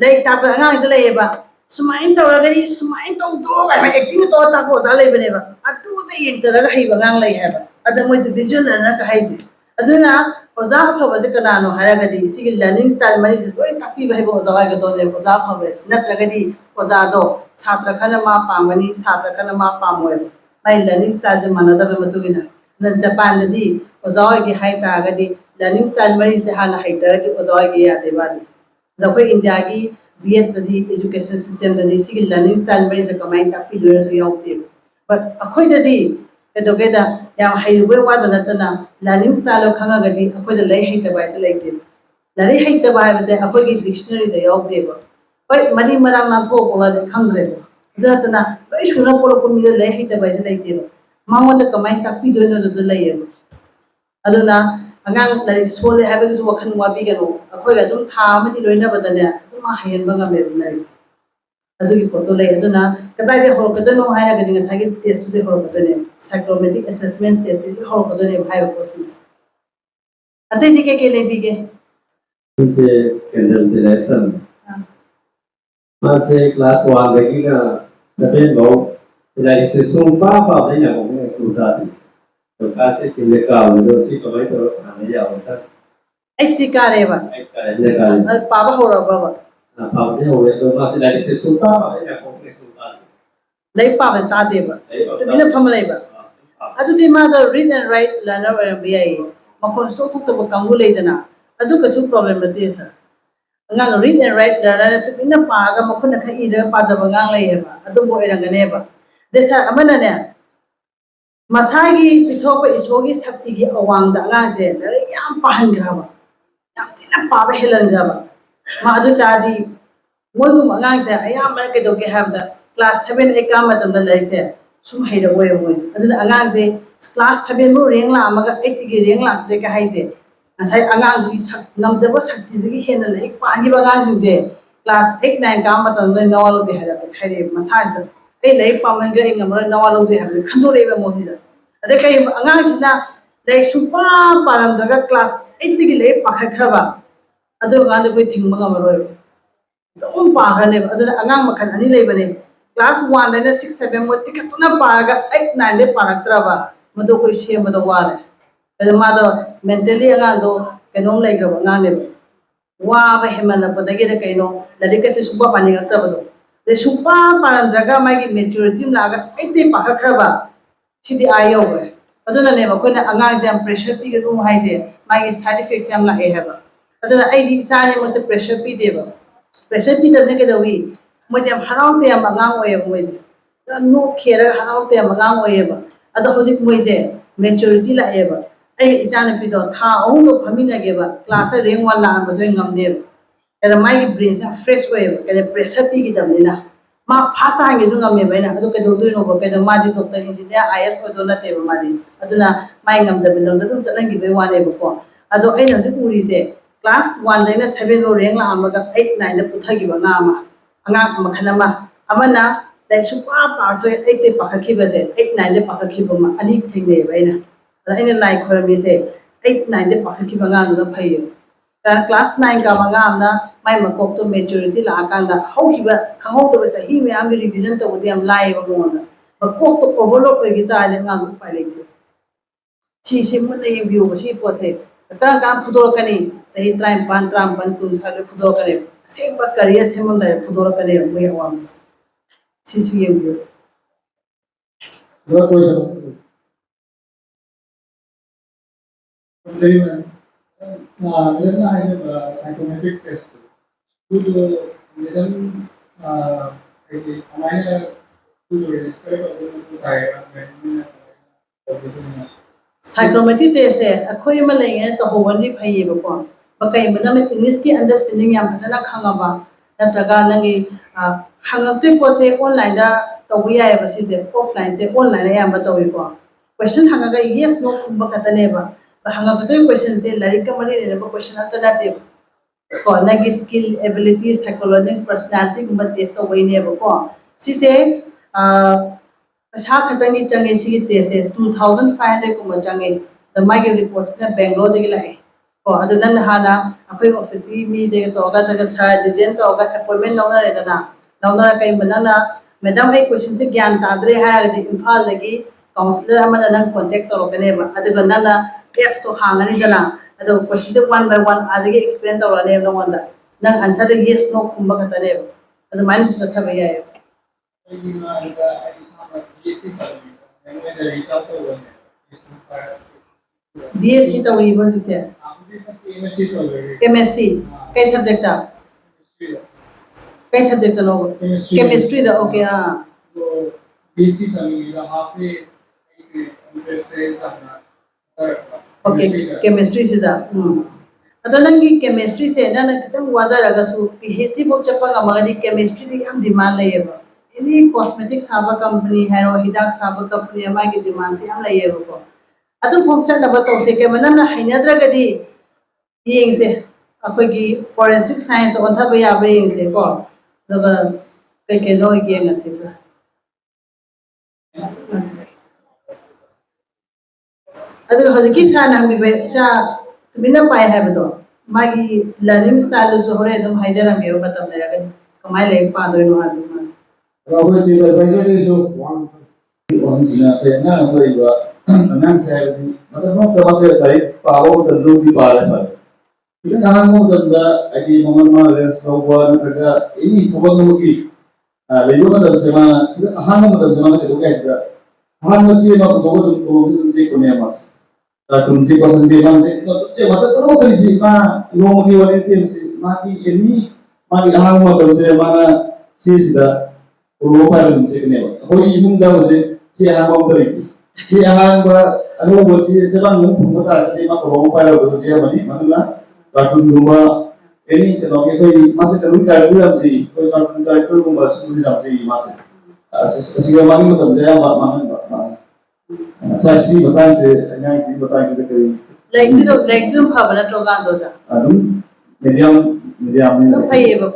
ꯂꯥꯏꯔꯤꯛ ꯇꯥꯛꯄꯗ ꯑꯉꯥꯡꯁꯦ ꯂꯩꯌꯦꯕ ꯁꯨꯃꯥꯏꯅ ꯇꯧꯔꯒꯗꯤ ꯁꯨꯃꯥꯏꯅ ꯇꯧꯗ꯭ꯔꯣ ꯀꯥꯏꯅ ꯑꯦꯛꯇꯤꯡ ꯇꯧꯔ ꯇꯥꯛꯄ ꯑꯣꯖꯥ ꯂꯩꯕꯅꯦꯕ ꯑꯗꯨꯗ ꯌꯦꯡꯖꯔꯒ ꯍꯩꯕ ꯑꯉꯥꯡ ꯂꯩ ꯍꯥꯏꯕ ꯑꯗ ꯃꯣꯏꯁꯦ ꯚꯤꯖꯨꯋꯦꯜ ꯂꯔꯅꯔ ꯍꯥꯏꯁꯦ ꯑꯗꯨꯅ ꯑꯣꯖꯥ ꯑꯐꯕꯁꯦ ꯀꯅꯥꯅꯣ ꯍꯥꯏꯔꯒꯗꯤ ꯁꯤꯒꯤ ꯂꯔꯅꯤꯡ ꯁ꯭ꯇꯥꯏꯜ ꯃꯔꯤꯁꯦ ꯂꯣꯏ ꯇꯥꯛꯄꯤꯕ ꯍꯩꯕ ꯑꯣꯖꯥ ꯑꯣꯏꯒꯗꯧꯅꯦꯕ ꯑꯣꯖꯥ ꯑꯐꯕꯁꯦ ꯅꯠꯇ꯭ꯔꯒꯗꯤ ꯑꯣꯖꯥꯗꯣ ꯁꯥꯇ꯭ꯔ ꯈꯔꯅ ꯃꯥ ꯄꯥꯝꯒꯅꯤ ꯁꯥꯇ꯭ꯔ ꯈꯔꯅ ꯃꯥ ꯄꯥꯝꯃꯣꯏꯕ ꯃꯥꯏ ꯂꯔꯅꯤꯡ ꯁ꯭ꯇꯥꯏꯜꯁꯦ ꯃꯥꯟꯅꯗꯕ ꯃꯇꯨꯡ ꯏꯟꯅ ꯑꯗꯨꯅ ꯖꯄꯥꯟꯗꯗꯤ ꯑꯣꯖꯥ ꯑꯣꯏꯒꯦ ꯍꯥꯏ ꯇꯥꯔꯒꯗꯤ ꯂꯔꯅꯤꯡ ꯁ꯭ꯇꯥꯏꯜ ꯃꯔꯤꯁꯦ ꯍꯥꯟꯅ ꯍꯩꯇꯔꯗꯤ ꯑꯣꯖꯥ ꯑꯣꯏꯒꯦ ꯌꯥꯗꯦꯕ ꯑꯗꯣ ꯑꯩꯈꯣꯏ ꯏꯟꯗꯤꯌꯥꯒꯤ B.Ed.ꯗꯗꯤ ꯏꯖꯨꯀꯦꯁꯟ ꯁꯤꯁꯇꯦꯝꯗꯗꯤ ꯁꯤꯒꯤ ꯂꯔꯅꯤꯡ ꯁ꯭ꯇꯥꯏꯜ ꯃꯔꯤꯁꯦ ꯀꯃꯥꯏꯅ ꯇꯥꯛꯄꯤꯗꯣꯏꯅꯣꯁꯨ ꯌꯥꯎꯗꯦꯕ ꯕꯠ ꯑꯩꯈꯣꯏꯗꯗꯤ ꯀꯩꯗꯧꯒꯦꯗ ꯌꯥꯝ ꯍꯩꯔꯨꯕꯩ ꯋꯥꯗ ꯅꯠꯇꯅ ꯂꯔꯅꯤꯡ ꯁ꯭ꯇꯥꯏꯜꯗꯣ ꯈꯪꯉꯒꯗꯤ ꯑꯩꯈꯣꯏꯗ ꯂꯥꯏꯔꯤꯛ ꯍꯩꯇꯕ ꯍꯥꯏꯁꯦ ꯂꯩꯇꯦꯕ ꯂꯥꯏꯔꯤꯛ ꯍꯩꯇꯕ ꯍꯥꯏꯕꯁꯦ ꯑꯩꯈꯣꯏꯒꯤ ꯗꯤꯛꯁꯅꯔꯤꯗ ꯌꯥꯎꯗꯦꯕ ꯍꯣꯏ ꯃꯔꯤ ꯃꯔꯥꯡ ꯂꯥꯟꯊꯣꯛꯄꯒꯗꯤ ꯈꯪꯗ꯭ꯔꯦꯕ ꯑꯗꯨ ꯅꯠꯇꯅ ꯂꯣꯏ ꯁꯨꯅ ꯄꯣꯛꯂꯛꯄ ꯃꯤꯗ ꯂꯥꯏꯔꯤꯛ ꯍꯩꯇꯕ ꯍꯥꯏꯁꯦ ꯂꯩꯇꯦꯕ ꯃꯉꯣꯟꯗ ꯀꯃꯥꯏꯅ ꯇꯥꯛꯄꯤꯗꯣꯏꯅꯣꯗꯨꯗ ꯂꯩꯌꯦꯕ ꯑꯗꯨꯅ ꯑꯉꯥꯡ ꯂꯥꯏꯔꯤꯛ ꯁꯣꯜꯂꯦ ꯍꯥꯏꯕꯒꯤꯁꯨ ꯋꯥꯈꯜ ꯋꯥꯕꯤꯒꯅꯨ ꯑꯩꯈꯣꯏꯒ ꯑꯗꯨꯝ ꯊꯥ ꯑꯃꯗꯤ ꯂꯣꯏꯅꯕꯗꯅꯦ ꯑꯗꯨꯝ ꯍꯩꯍꯟꯕ ꯉꯝꯃꯦꯕ ꯂꯥꯏꯔꯤꯛ ꯑꯗꯨꯒꯤ ꯄꯣꯠꯇꯣ ꯂꯩ ꯑꯗꯨꯅ ꯀꯗꯥꯏꯗ ꯍꯧꯔꯛꯀꯗꯣꯏꯅꯣ ꯍꯥꯏꯔꯒꯗꯤ ꯉꯁꯥꯏꯒꯤ ꯇꯦꯁꯇꯨꯗꯩ ꯍꯧꯔꯛꯀꯗꯣꯏꯅꯦ ꯁꯥꯏꯀ꯭ꯔꯣꯃꯦꯇꯤꯛ ꯑꯦꯁꯦꯁꯃꯦꯟ ꯇꯦꯁꯇꯒꯤ ꯍꯧꯔꯛꯀꯗꯣꯏꯅꯦꯕ ꯍꯥꯏꯔꯤꯕ ꯄꯣꯠꯁꯤꯡꯁꯦ ꯑꯇꯩꯗꯤ ꯀꯩꯀꯩ ꯂꯩꯕꯤꯒꯦ Saya kenal Dileksan. Masih kelas 1 lagi na sabi mo ilai se sumpa pa din ako ng sultati. So kasi tineka ulo si kamay to ano ya uta. ꯑꯩꯠꯇꯤ ꯀꯥꯔꯦꯕ Ay kaya kaya. ꯄꯥꯕ ꯍꯧꯔꯕ꯭ꯔꯕ Pa din ulo to masih ilai se sumpa pa din ako ng sultati. ꯂꯥꯏꯔꯤꯛ ꯄꯥꯕ ꯇꯥꯗꯦꯕ ꯇꯨꯃꯤꯟꯅ ꯐꯝꯃ ꯂꯩꯕ ꯑꯗꯨꯗꯤ ꯃꯥꯗꯣ ꯔꯤꯗ ꯑꯦꯟ ꯔꯥꯏꯠ ꯂꯔꯅꯔ ꯑꯣꯏꯔꯝꯕ ꯌꯥꯏꯌꯦ ꯃꯈꯣꯟ ꯁꯣꯛꯊꯣꯛꯇꯕ ꯀꯥꯡꯕꯨ ꯂꯩꯗꯅ ꯑꯗꯨ ꯀꯩꯁꯨ ꯄ꯭ꯔꯣꯕ꯭ꯂꯦꯝ ꯅꯠꯇꯦ ꯁꯥꯔ ꯑꯉꯥꯡ ꯔꯤꯗ ꯑꯦꯟ ꯔꯥꯏꯠ ꯂꯔꯅꯔ ꯇꯨꯃꯤꯟꯅ ꯄꯥꯔꯒ ꯃꯈꯨꯠꯅ ꯈꯔ ꯏꯔꯒ ꯄꯥꯖꯕ ꯑꯉꯥꯡ ꯂꯩꯌꯦꯕ ꯑꯗꯨꯝꯕ ꯑꯣꯏꯔꯝꯒꯅꯦꯕ ꯑꯗꯩ ꯁꯥꯔ ꯑꯃꯅꯅꯦ ꯃꯁꯥꯒꯤ ꯄꯤꯊꯣꯛꯄ ꯏꯁꯣꯔꯒꯤ ꯁꯛꯇꯤꯒꯤ ꯑꯋꯥꯡꯗ ꯑꯉꯥꯡꯁꯦ ꯂꯥꯏꯔꯤꯛ ꯌꯥꯝ ꯄꯥꯍꯟꯈ꯭ꯔꯕ ꯌꯥꯝ ꯊꯤꯅ ꯄꯥꯕ ꯍꯦꯜꯍꯟꯈ꯭ꯔꯕ ꯃꯥ ꯑꯗꯨ ꯇꯥꯔꯗꯤ ꯃꯣꯏꯒꯨꯝꯕ ꯑꯉꯥꯡꯁꯦ ꯑꯌꯥꯝꯕꯅ ꯀꯩꯗꯧꯒꯦ ꯍꯥꯏꯕꯗ ꯀ꯭ꯂꯥꯁ 7 8 ꯀꯥ ꯃꯇꯝꯗ ꯂꯥꯏꯔꯤꯛꯁꯦ ꯁꯨꯝ ꯍꯩꯔꯛꯑꯣꯏꯕ ꯃꯣꯏꯁꯦ ꯑꯗꯨꯅ ꯑꯉꯥꯡꯁꯦ ꯀ꯭ꯂꯥꯁ 7ꯐꯥꯎ ꯔꯦꯡ ꯂꯥꯛꯑꯝꯃꯒ 8ꯇꯒꯤ ꯔꯦꯡ ꯂꯥꯛꯇ꯭ꯔꯦꯒ ꯍꯥꯏꯁꯦ ꯉꯁꯥꯏ ꯑꯉꯥꯡꯗꯨꯒꯤ ꯉꯝꯖꯕ ꯁꯛꯇꯤꯗꯒꯤ ꯍꯦꯟꯅ ꯂꯥꯏꯔꯤꯛ ꯄꯥꯈꯤꯕ ꯑꯉꯥꯡꯁꯤꯡꯁꯦ ꯀ꯭ꯂꯥꯁ 8 9 ꯀꯥ ꯃꯇꯝꯗ ꯅꯋꯥ ꯂꯧꯗꯦ ꯍꯥꯏꯔꯛꯑꯦꯕ ꯃꯁꯥꯁꯤꯗ ꯑꯩ ꯂꯥꯏꯔꯤꯛ ꯄꯥꯝꯃꯟꯈ꯭ꯔꯦ ꯑꯩ ꯉꯝꯃꯔꯣꯏ ꯅꯋꯥ ꯂꯧꯗꯦ ꯍꯥꯏꯕꯁꯦ ꯈꯟꯗꯣꯔꯛꯑꯦꯕ ꯃꯣꯏꯁꯤꯗ ꯑꯗꯩ ꯀꯩꯒꯨꯝꯕ ꯑꯉꯥꯡꯁꯤꯅ ꯂꯥꯏꯔꯤꯛ ꯁꯨꯡꯄꯥ ꯄꯥꯔꯝꯗ꯭ꯔꯒ ꯀ꯭ꯂꯥꯁ 8ꯇꯒꯤ ꯂꯥꯏꯔꯤꯛ ꯄꯥꯈꯠꯈ꯭ꯔꯕ ꯑꯗꯨ ꯑꯉꯥꯡꯗꯣ ꯑꯩꯈꯣই ꯊꯤꯡꯕ ꯉꯝꯃꯔꯣꯏꯕ ꯑꯗꯨꯝ ꯄꯥꯈ꯭ꯔꯅꯦꯕ ꯑꯗꯨꯅ ꯑꯉꯥꯡ ꯃꯈꯜ ꯑꯅꯤ ꯂꯩꯕꯅꯦ ꯀ꯭ꯂꯥꯁ 1ꯗꯩꯅ 6 7 ꯃꯣꯏ ꯇꯤꯈꯠꯇꯨꯅ ꯄꯥꯔꯒ 8 9ꯗꯩ ꯄꯥꯔꯛꯇ꯭ꯔꯕ ꯃꯗꯨ ꯑꯩꯈꯣꯏ ꯁꯦꯝꯕꯗ ꯋꯥꯔꯦ ꯑꯗꯨ ꯃꯥꯗꯣ ꯃꯦꯟꯇꯦꯜꯂꯤ ꯑꯉꯥꯡꯗꯣ ꯀꯩꯅꯣꯝ ꯂꯩꯈ꯭ꯔꯕ ꯑꯉꯥꯡꯅꯦꯕ ꯋꯥꯕ ꯍꯦꯟꯃꯜꯂꯛꯄꯗꯒꯤꯗ ꯀꯩꯅꯣ ꯂꯥꯏꯔꯤꯛꯀꯁꯦ ꯁꯨꯡꯄꯥ ꯄꯥꯅꯤꯡꯉꯛꯇꯕꯗꯣ ꯑꯗꯩ ꯁꯨꯡꯄꯥ ꯄꯥꯔꯝꯗ꯭ꯔꯒ ꯃꯥꯒꯤ ꯃꯦꯆꯨꯔꯤꯇꯤ ꯑꯃ ꯂꯥꯛꯑꯒ 8ꯗꯩ ꯄꯥꯈꯠꯈ꯭ꯔꯕ ꯁꯤꯗꯤ ꯌꯧꯈ꯭ꯔꯦ ꯑꯗꯨꯅꯅꯦꯕ ꯑꯩꯈꯣꯏꯅ ꯑꯉꯥꯡꯁꯦ ꯌꯥꯝ ꯄ꯭ꯔꯦꯁꯔ ꯄꯤꯒꯅꯨ ꯍꯥꯏꯁꯦ ꯃꯥꯒꯤ ꯁꯥꯏꯠ ꯏꯐꯦꯛꯁꯦ ꯌꯥꯝ ꯂꯥꯛꯑꯦ ꯍꯥꯏꯕ ꯑꯗꯨꯅ ꯑꯩꯗꯤ ꯏꯆꯥ ꯑꯅꯤꯃꯛꯇ ꯄ꯭ꯔꯦꯁꯔ ꯄꯤꯗꯦꯕ ꯄ꯭ꯔꯦꯁꯔ ꯄꯤꯗꯕꯅ ꯀꯩꯗꯧꯋꯤ ꯃꯣꯏꯁꯦ ꯌꯥꯝ ꯍꯔꯥꯎ ꯇꯌꯥꯝꯕ ꯑꯉꯥꯡ ꯑꯣꯏꯌꯦꯕ ꯃꯣꯏꯁꯦ ꯅꯣꯛ ꯈꯦꯔꯒ ꯍꯔꯥꯎ ꯇꯌꯥꯝꯕ ꯑꯉꯥꯡ ꯑꯣꯏꯌꯦꯕ ꯑꯗꯣ ꯍꯧꯖꯤꯛ ꯃꯣꯏꯁꯦ ꯃꯦꯆꯨꯔꯤꯇꯤ ꯂꯥꯛꯑꯦꯕ ꯑꯩꯒꯤ ꯏꯆꯥꯅꯨꯄꯤꯗꯣ ꯊꯥ 3ꯗꯣ ꯐꯝꯃꯤꯟꯅꯒꯦꯕ ꯀ꯭ꯂꯥꯁꯇ ꯔꯦꯡ 1 ꯂꯥꯛꯑꯝꯕꯁꯨ ꯑꯩ ꯉꯝꯗꯦꯕ ꯑꯗ ꯃꯥꯒꯤ ꯕ꯭ꯔꯦꯟꯁꯦ ꯌꯥꯝ ꯐ꯭ꯔꯦꯁ ꯑꯣꯏꯌꯦꯕ ꯀꯩꯗ ꯄ꯭ꯔꯦꯁꯔ ꯄꯤꯈꯤꯗꯕꯅꯤꯅ ꯃꯥ ꯐꯥꯁ ꯇꯥꯍꯟꯒꯦꯁꯨ ꯉꯝꯃꯦꯕ ꯑꯩꯅ ꯑꯗꯨ ꯀꯩꯗꯧꯗꯣꯏꯅꯣꯕ ꯀꯩꯗꯣ ꯃꯥꯗꯤ ꯗꯣꯛꯇꯔ ꯏꯟꯖꯤꯅꯤꯌꯥꯔ IAS ꯑꯣꯏꯗꯧ ꯅꯠꯇꯦꯕ ꯃꯥꯗꯤ ꯑꯗꯨꯅ ꯃꯥꯏ ꯉꯝꯖꯕꯤ ꯂꯝꯗ ꯑꯗꯨꯝ ꯆꯠꯍꯟꯈꯤꯕꯩ ꯋꯥꯅꯦꯕꯀꯣ ꯑꯗꯣ ꯑꯩꯅ ꯍꯧꯖꯤꯛ ꯎꯔꯤꯁꯦ ꯀ꯭ꯂꯥꯁ 1ꯗꯩꯅ 7ꯐꯥꯎ ꯔꯦꯡ ꯂꯥꯛꯑꯝꯃꯒ 8 9ꯗ ꯄꯨꯊꯈꯤꯕ ꯑꯉꯥꯡ ꯃꯈꯜ ꯑꯃꯅ ꯂꯥꯏꯔꯤꯛ ꯁꯨꯡꯄꯥ ꯄꯥꯔꯛꯇ꯭ꯔꯦ 8ꯗꯩ ꯄꯥꯈꯠꯈꯤꯕꯁꯦ 8 9ꯗ ꯄꯥꯈꯠꯈꯤꯕ ꯑꯅꯤ ꯊꯦꯡꯅꯩꯑꯕ ꯑꯩꯅ ꯑꯗ ꯑꯩꯅ ꯂꯥꯏ ꯈꯣꯏꯔꯝꯃꯤꯁꯦ 8 9ꯗ ꯄꯥꯈꯠꯈꯤꯕ ꯑꯉꯥꯡꯗꯨꯅ ꯐꯩꯌꯦꯕ कारण क्लास 9 का मंगामना माय मकोक्तो मेच्योरिटी लाकांदा हौखिबा खंहौदबा चही मयाम रिवीजन तबदि हम लाएबा मोंदा मकोक्तो ओवरलोड ओइगि ताजे ngang उपाय लेते सी मुन येबियो सी पोसे काम फुदोरकनी चही 35 53 कुन फाले फुदोरकने सेंबा करियर सेमंदा फुदोरकने मोय अवामस Sissu येबियो Dua question. Then I have a psychometric test. Could madam हमारे कुछ describe अपने साइकोमेट्रिक टेस्ट है अखोई में लेंगे तो होवनी फैयेबको बकई मदम इंग्लिश की अंडरस्टैंडिंग याम फजना खंगाबा नत्रगा नंगी हंगते पोसे ऑनलाइन दा तौबी यायबा सिसे ऑफलाइन से ऑनलाइन याम तौईको क्वेश्चन हंगागा यस नो खुंबा खतनेबा हंगाबते क्वेश्चन से लाइक का मरी लेबा क्वेश्चन अतनाते को नंगी स्किल एबिलिटी साइकोलॉजी पर्सनालिटी गुंबा टेस्ट तौईनेबको सिसे पैसा खतंगी चंगे सी टेस्ट 2500 कुम चंगे द मागे रिपोर्ट्स ना बेंगलोर दे लाए को अदन हाना अखोई ऑफिस की मी दे तो अगा सर डिजाइन तो अगा अपॉइंटमेंट लौना रेदना लौना कई मनना मैडम ए क्वेश्चन से ज्ञान तादरे है इम्फाल लगी काउंसलर अमना नंग contact तौरकनेबा अदुगा नंना apps to hangani ado question 1 by 1 adagi explain tawrane nongonda nang answer the yes no khumba katane ado mind su chatha ya BSc tawri bo sise MSc kai subject ta kai subject ta no chemistry da okay ah okay chemistry sida ado nangi chemistry se na kitang wajaraga su PhD book chappa ngamagadi chemistry di am demand layeba any cosmetic saba company hero hidak saba company ama ki demand se am layeba ko adu book cha laba to se ke manana hainadragadi yengse akogi forensic science on thaba ya bre yengse ko daga ke no yeng ase ba adu hojiki sana mi be cha tumina pai habdo magi learning style jo hore dum haijara me batam le aga kamai le pa do no adu mas Kalau kita belajar di so, orang Cina kena apa itu, anak saya ini, macam mana termasuk tadi, tahu tentu di bawah. Kita jangan mau tenda, ini momen res kawan kerja ini kawan mungkin, lepas itu ada semana, kita ahan mau ada semana kita guys juga, ahan masih mau kawan tu mesti punya mas, tapi mesti kawan sendiri mesti, macam terus dari sini, lo mungkin wanita mesti, maki ini, maki ahan mau ada semana sih sudah. Rumah yang mesti kena. Kalau ibu dah mesti siapa mau beri. Siapa anu mesti jangan mungkin kita terima kalau rumah yang berusia mana mana kalau rumah ini kalau kita masih terus kaya mesti kalau kita itu rumah sudah mesti masih. Sehingga mana kita saya mana. Saya sih betul sih, yang sih betul sih itu. like itu bhavana program doja Anu medium ini. to paye ba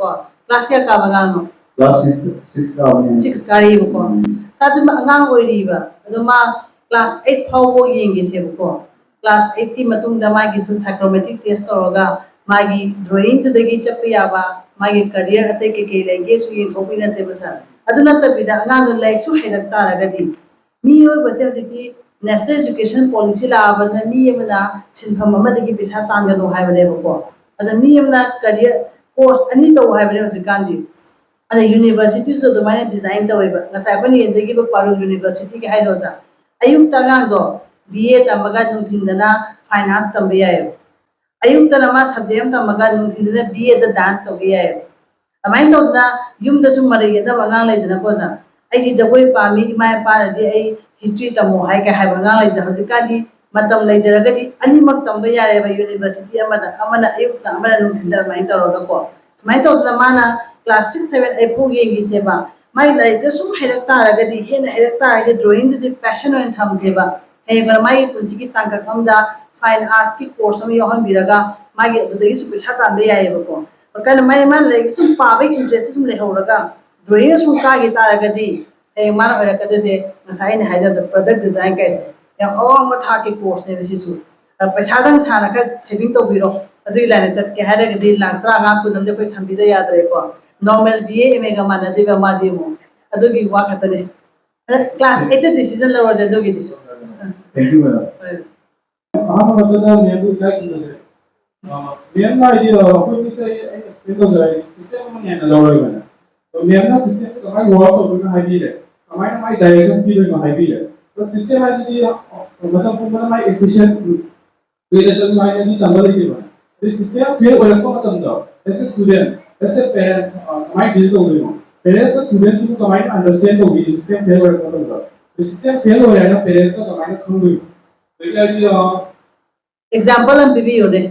class ya ka bagal Class 6 kami. 6 kari ko satu angang oi ba ado ma class 8 phawo yengi se ko class 8 ti matung da magi su psychometric test oroga magi drawing to dagi chapi aba magi career ate ke lenge su ye thopina se basa aduna tabida angang like su hedak taragadi mi oi base siti national education policy la abana mi yemna sinpham amadagi pisa tangalo haibane ko ada mi yemna career course ani to haibane sikandi ada university so do mane design ta weba ngasai pani enjegi ba paru university ke haido sa ayuk tangang do BA tamaga nungthindana finance tambe ayo ayuk tanama subject tamaga nungthindana BA da dance to ge ayo amai to da yum da sum mare da bangang lai dana ko sa ai gi jagoi pa mi mai pa di ai history tamo hai ka hai bangang lai da hosika di matam lai jaragadi ani mak tambe yare ba university amada amana ayuk ta amana nungthinda mai to ro ko mai to da mana class 6 7 8 pu yengi seba mai lai da sum herak taragadi hena herak taragadi drawing di passion on tham seba hey bar mai pusiki tangka kamda fine arts ki course am yohan biraga magi adudagi su pisa tan be yaye ko kan mai man lai sum pa be interest sum le horaga drawing sum ka gi taragadi hey man ora ka se ngasai ne haja the product design ka se ya o ma tha ki course ne bisi su paisa dang sana ka saving to biro adui lane chat ke haragadi lang tra nga ku namde koi thambi da yad re ko normal BA MA ga mana de ba ma de mo adugi wa khatane class 8 decision la roja adugi di Thank you madam. Aham batata मैं क्या किया है? मेरा ना ये कोई भी से एक तो जाए सिस्टम में नहीं ना लगा है तो मेरा ना सिस्टम तो हमारी वर्क तो बिल्कुल हाई है हमारी डायरेक्शन की बिल्कुल हाई है तो सिस्टम ऐसे मतलब पूरा हमारी एफिशिएंट तो ये जब हमारी नहीं तंबल की बात तो सिस्टम फिर वर्क को खत्म दो ऐसे स्टूडेंट ऐसे पेरेंट्स हमारी डील तो हुई पेरेंट्स का स्टूडेंट्स को हमारी अंडरस्टैंड होगी सिस्टम फिर वर्क खत्म दो सिस्टम फेल हो रहा है पेरेंट्स का हमारी खंग हुई तो क्या जी example am bibi yode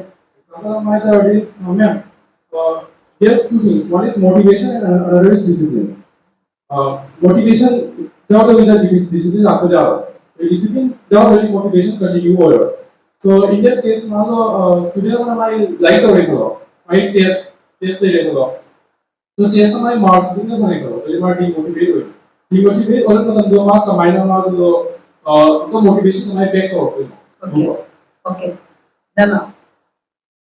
there's two things. One is motivation and another is discipline. Motivation, job with the discipline after job. The discipline, job really motivation continue over. So in that case, now student my like away karo, my test they karo. So test my marks din na karo. So my demotivate हुई. Demotivate और मतलब दो मार्क कमाइना मार्क तो motivation my back करो. okay okay dana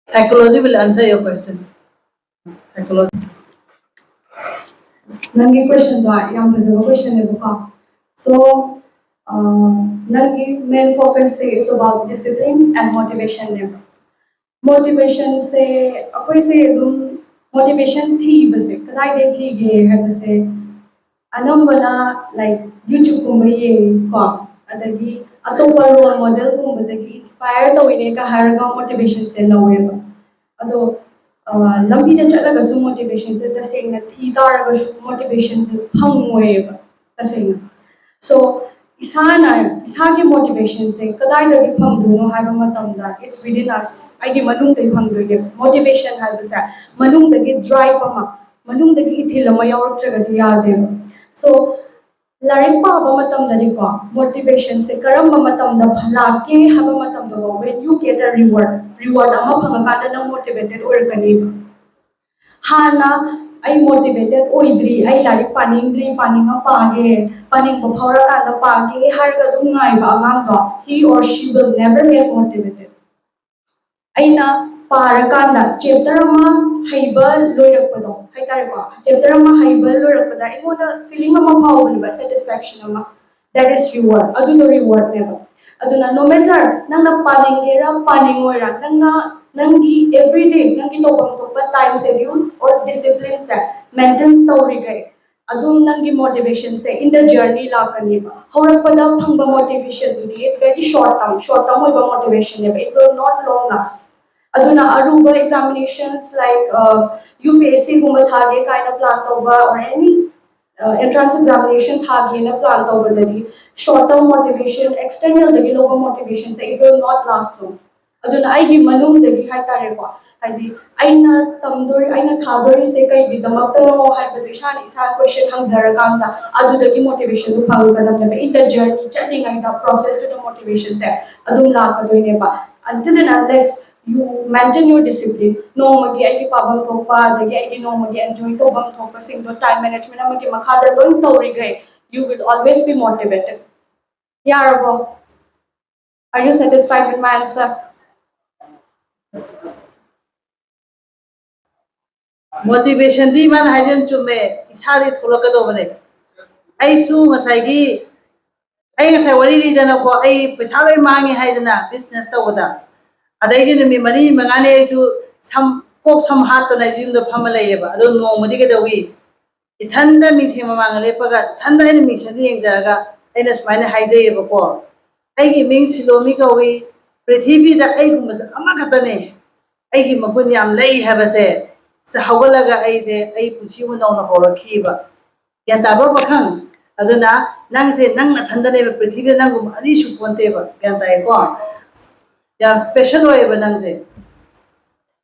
psychology will answer your question psychology nangi question da yam phajaba question ne ko so nangi main focus se it's about discipline and motivation level. Motivation se akoi se dum motivation thi base kadai de thi ge ha base anambana like YouTube kumba ye ko adagi atopa role model kumba dagi inspire tawine ka haraga motivation se lawe ba ado lambi da chalaga su motivation se tasengna thi taraga su motivation se phangwe ba tasengna so isagi motivation se kadai da gi phangduno haiba matamda it's within us aigi manung dai phangdoine motivation haiba sa manung dagi drive ama manung dagi ithilama yaurtraga di yade so like पाबा मतमदनी को मोटिवेशन से करम मतमदा लाके हबा मतमदा when you get a reward ama phangaka da motivated organi hana ai motivated oidri ai larik paninga paning ko phawra ka da page har ga dum ngai ba amang do he or she will never get motivated aina parakanda chapter ama haiba loirakpado haitare ko chapter ama haiba loirakpada imoda feeling ama phawbani ba satisfaction ama that is reward adu no reward never aduna no matter nanga paningera paningoira nanga nangi everyday nangi tobam topa time schedule or discipline se maintain tawrigai adum nangi motivation se in the journey la kani ba horakpada phangba motivation dudi it's very short term oiba motivation ne it will not long last aduna aruba examinations like UPSC gumba thage kind of plan toba or any entrance examination thage na plan toba dadi short term motivation external dagi logo motivation se it will not last long aduna ai gi manung dagi hai tare ko hadi aina tamdori aina thadori se kai bi damak ta no hai badu ishan isa question hangzara kam da adu dagi motivation du phang kadam ne in the journey chatting ai the process to the motivation se adum la ka doi ne ba until and unless you maintain your discipline no magi ai pabam thopa dagi ai no magi enjoy to bam thopa sing do time management amagi makha da loi tori gai you will always be motivated yarabo are you satisfied with my answer motivation di man hajen chume isari thulaka do bane ai su masai gi ai ngasai wari ri dana ko ai paisa lai mangi haidana business ta wada adai gi mi mani mangane su sam kok sam hat na jim do phamalai ba ado no modi ge dawi ithanda mi se mamang le paga thanda ai mi se di engjaga ai na smaina haijai ba ko ai gi ming silomi ka wi prithvi da ai gum sa ama khata ne ai gi magun yam lai ha ba se sa hawalaga ai se ai pusi mu nau na horakhi ba ya ta ba bakhang aduna nang se nang na thanda ne prithvi nang gum ani su ponte ba ya ta ko ya special way ba nang se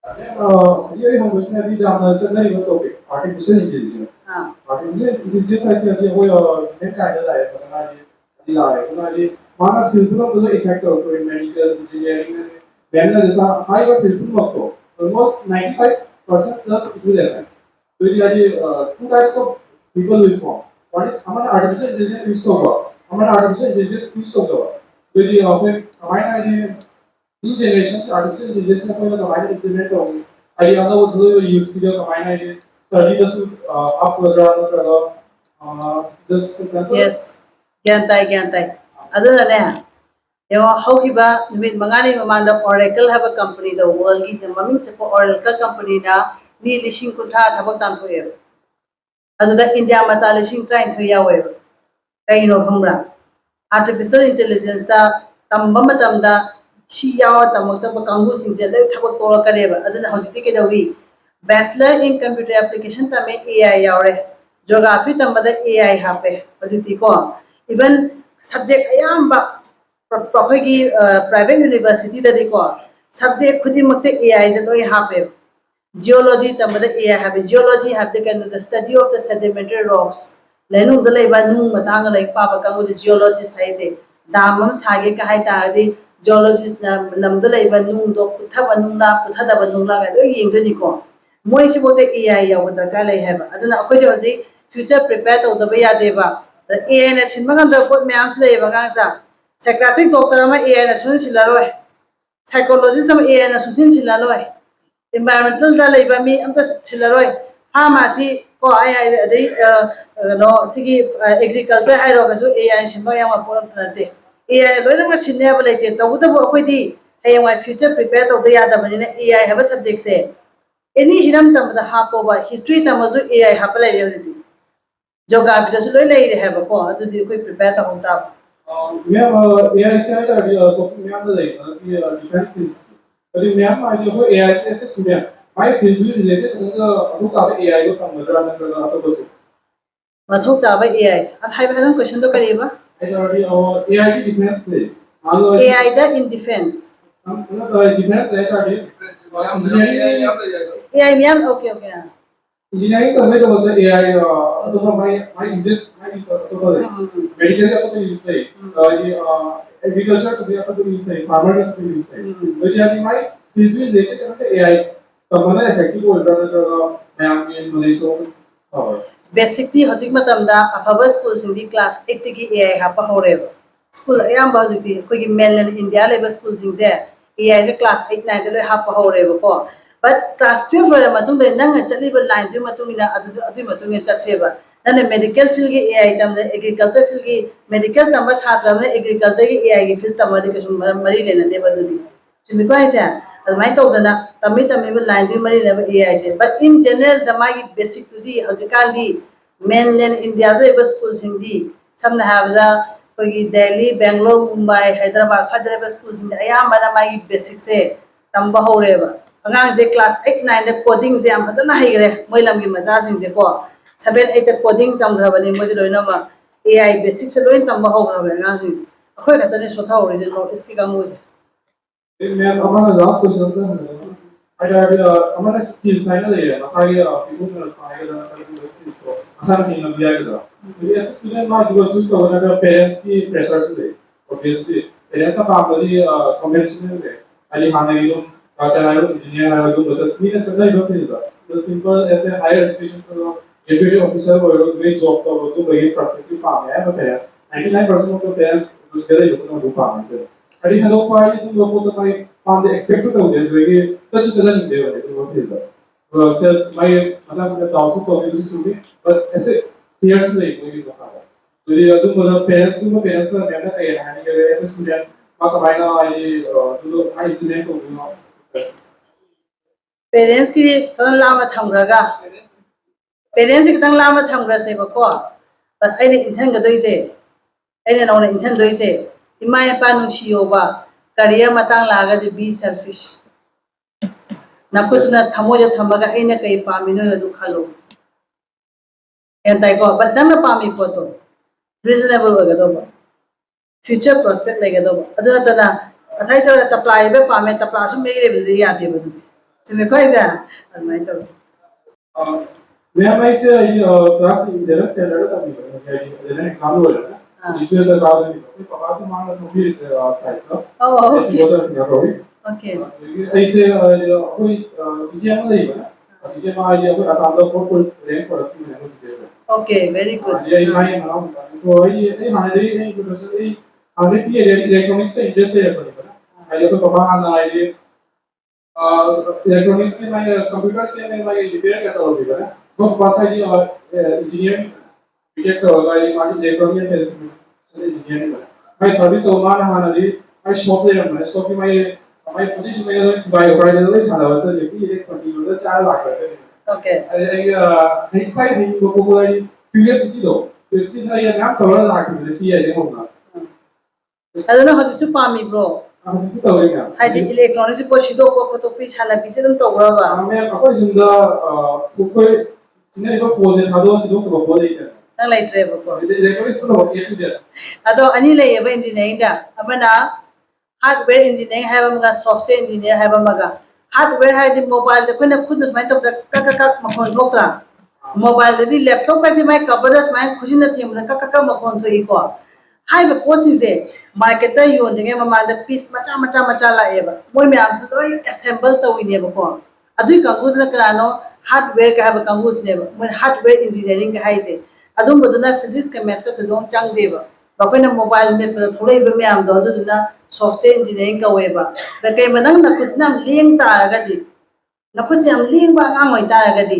ये हम उसने अभी जानना चाहते हैं topic artificial intelligence artificial intelligence ऐसे वो नेट काइंड है पता नहीं दिला है ना ये माना सिंपल तो इफेक्ट हो तो मेडिकल इंजीनियरिंग में बैनर जैसा हाई और सिंपल मत को ऑलमोस्ट 95% प्लस इक्वल है तो ये two types of people will form what is हमारा आर्टिफिशियल इंटेलिजेंस यूज होगा हमारा आर्टिफिशियल इंटेलिजेंस यूज होगा तो ये अपने हमारा ये new generation artificial intelligence को ना कमाई implement होंगे आई अगर वो थोड़े यूज सीधा कमाई ना ये स्टडी दस आप फर्दर आना करो दस yes gyantai aduna ne yo haukiba nimit mangani mamanda oracle have a company the world gi the mamin chako oracle company na ni lishing kuntha thabak tan thoye aduda india ma cha lishing train thoya we kai no khambra artificial intelligence da tamba matamda shi yawa tamakta ba kangu singse lai thabak tol kareba aduna hositi ke dawi bachelor in computer application ta me ai yaure geography tamada ai hape hositi ko even subject ayamba prokhoi private university da ko subject khudi makte ai je loi hape geology tamada ai hape geology have the study of the sedimentary rocks lenu da lai ba nu matang lai pa ba kangu geology sai se damam sage ka hai ta di geologist na lamda laiba nung do puthaba nungla puthadaba nungla ga do yengani ko moi si bote ai ya wada ka lai haba aduna akoi de hoji future prepare to da ba ya de ba ai na sinma ga da pot me am sle ba ga sa psychiatric doctor ma ai na sun sila roi psychologist ma ai na sun sila roi environmental da laiba mi am ta sila roi Pharmacy ko ai adai no sigi agriculture ai ro gasu AI simba yang ma pon nate AI loina ma sinne ba lete tabuda bo koi di hayang my future prepare to da ya da mani na AI have a subject se any hiram tam da ha po ba history tam azu AI ha pa lai re di geography da su loi lai re ha ba ko adu di koi prepare ta hon ta ma'am AI से आता है तो मैम तो लाइक ये डिफरेंट थिंग्स अरे मैम आज जो एआई से स्टूडेंट माय फील्ड रिलेटेड उनका अनु का एआई को कम मदर आने का तो बस mathok ta ba AI at hai ba question to kare ba I already और एआई की डिफरेंस से मान लो AI da in defense हम मतलब डिफरेंस है था engineering AI miyam okay okay engineering करने तो होता है एआई तो माय माय यूज तो मेडिकल का तो यूज है ये एग्रीकल्चर का भी तो यूज है फार्मर का तो यूज है तो ये माय फील्ड रिलेटेड करके एआई तो मतलब इफेक्टिव हो रहा है तो मैं आपके नॉलेज को basically hojik matam da afaba school sing di class 8 tagi AI ha pa hore school ayam ba hojik di koi gi mainland India level school sing je AI je class 8 9 de ha pa hore ko but class 12 ra matung de nang chali ba line du matung ina adu matung ni chat se ba nan medical field gi AI tam de agriculture field gi medical tam ba chhatra ne agriculture gi AI gi field tam de kesum mari le na de ba du di chumi ko ai se admai to dana tami ba line du mari le ba AI se but in general the my basic to di hojikan di mainland India the school sing di samna have the koi Delhi Bangalore Mumbai Hyderabad Hyderabad school sing ayam mana my basic se tamba hore ba angang je class 8 9 de coding je am phasana haigre moi lam gi maja sing je ko 7 8 de coding tam grabani moi je loina ma AI basic se loin tamba hore ba angang sing akhoi ka tane sotha hore je no iski kamu je मैं हमारा लास्ट क्वेश्चन था अगर हमारा स्किल्स है ना ये मसाले people को पाएगा स्किल्स को आसान नहीं ना दिया गया तो ये स्टूडेंट मार जो चूज कर रहा है पेरेंट्स की प्रेशर से ऑब्वियसली पेरेंट्स का काम बड़ी कन्वेंशनल है अली खाने की जो डॉक्टर आए इंजीनियर आए जो बच्चा नहीं चलता ही लोग नहीं था तो सिंपल ऐसे हायर एजुकेशन को एजुकेटेड ऑफिसर हो लोग वे जॉब का वो तो वही परफेक्टली काम है पेरेंट्स 99% ऑफ द पेरेंट्स दूसरे लोगों को काम है अरे हेलो पाई तुम लोगों को भाई पांच एक्सपेक्ट होता है जो कि सच चला नहीं दे रहे वो फील तो फिर मैं मतलब मैं डाउट तो अभी कुछ सुनी पर ऐसे क्लियर से नहीं कोई बता रहा तो ये तुम मतलब पेरेंट्स का कहना है यानी कि ऐसे स्टूडेंट मा कमाएगा ये तो आई स्टूडेंट को parents ki tan lama thamraga parents ki tan lama thamra se ba ko but ai ne insan ga doi se ai ne na insan doi se ima ya pa nu shiyo ba career matang la ga de be selfish nakut na thamo ja thamaga ai na kai pa mi no du khalo en tai ko but dam pa mi ko to reasonable ga do ba future prospect le ga do ba adu ta na asai ja apply be pa me ta pa su me re bi ya de ba du chime ko ja admai to मैं भाई से ये क्लास इधर स्टैंडर्ड का भी है ये एग्जाम हो रहा है जीपीए का काम नहीं कोई पका तो मान लो भी इस साइड का oh ऐसी बहुत सारी चीजें होगी okay ऐसे कोई चीजें नहीं है ना चीजें में आज कोई आसान तो कोई रैंक पर रखी है चीजें okay very good ये इमाई मालूम तो ये हमारे ये इंट्रोडक्शन ये हमने किए इलेक्ट्रॉनिक्स का इंटरेस्ट है ना ये तो पका आना है ये इलेक्ट्रॉनिक्स में मैं कंप्यूटर से मैं रिपेयर करता हूँ भी ना तो पास है ये इंजीनियरिंग बीटेक होगा ये मार्केट इलेक्ट्रॉनिक इंजीनियरिंग मैं सर्विस ओमान हमारा जी मैं शॉप ले रहा हूँ शॉप में मैं पोजीशन में तो बाय ऑपरेटर में सारा होता है ये कंटिन्यू 4 लाख है okay अरे इनसाइड है को क्यूरियोसिटी दो तो इसकी तरह ये नाम थोड़ा लाख में थी है होगा aduna hoji su pami bro हम इसी तो होगा hai di electronics po shido ko to pi chana pi se dum to bra ba मैं आपको जिंदा कोई सिने को फोन है हादो से को बोल देते हैं nang lai tre ba ko electronics को हो ये तुझे ado ani lai ba engineering da amana hardware engineering hai ba maga software engineer hai ba maga hardware hai di mobile de kona khud mai to ka makhon thokra mobile de laptop ka se mai cover mai khujin na them na ka makhon thoi ko hai ba posi je market da yon de mama da piece macha la e ba moi me am se doi assemble to wi ne ba ko adui kangus na krano hardware ka ba kangus ne ba moi hardware engineering ka hai se adum boduna physics ka maths ka thudong chang de ba ba ko na mobile ne pa thore ba me am do na software engineering ka we ba da kai manang na kutnam leng ta ga di na ko se am leng ba ngang oi ta ga di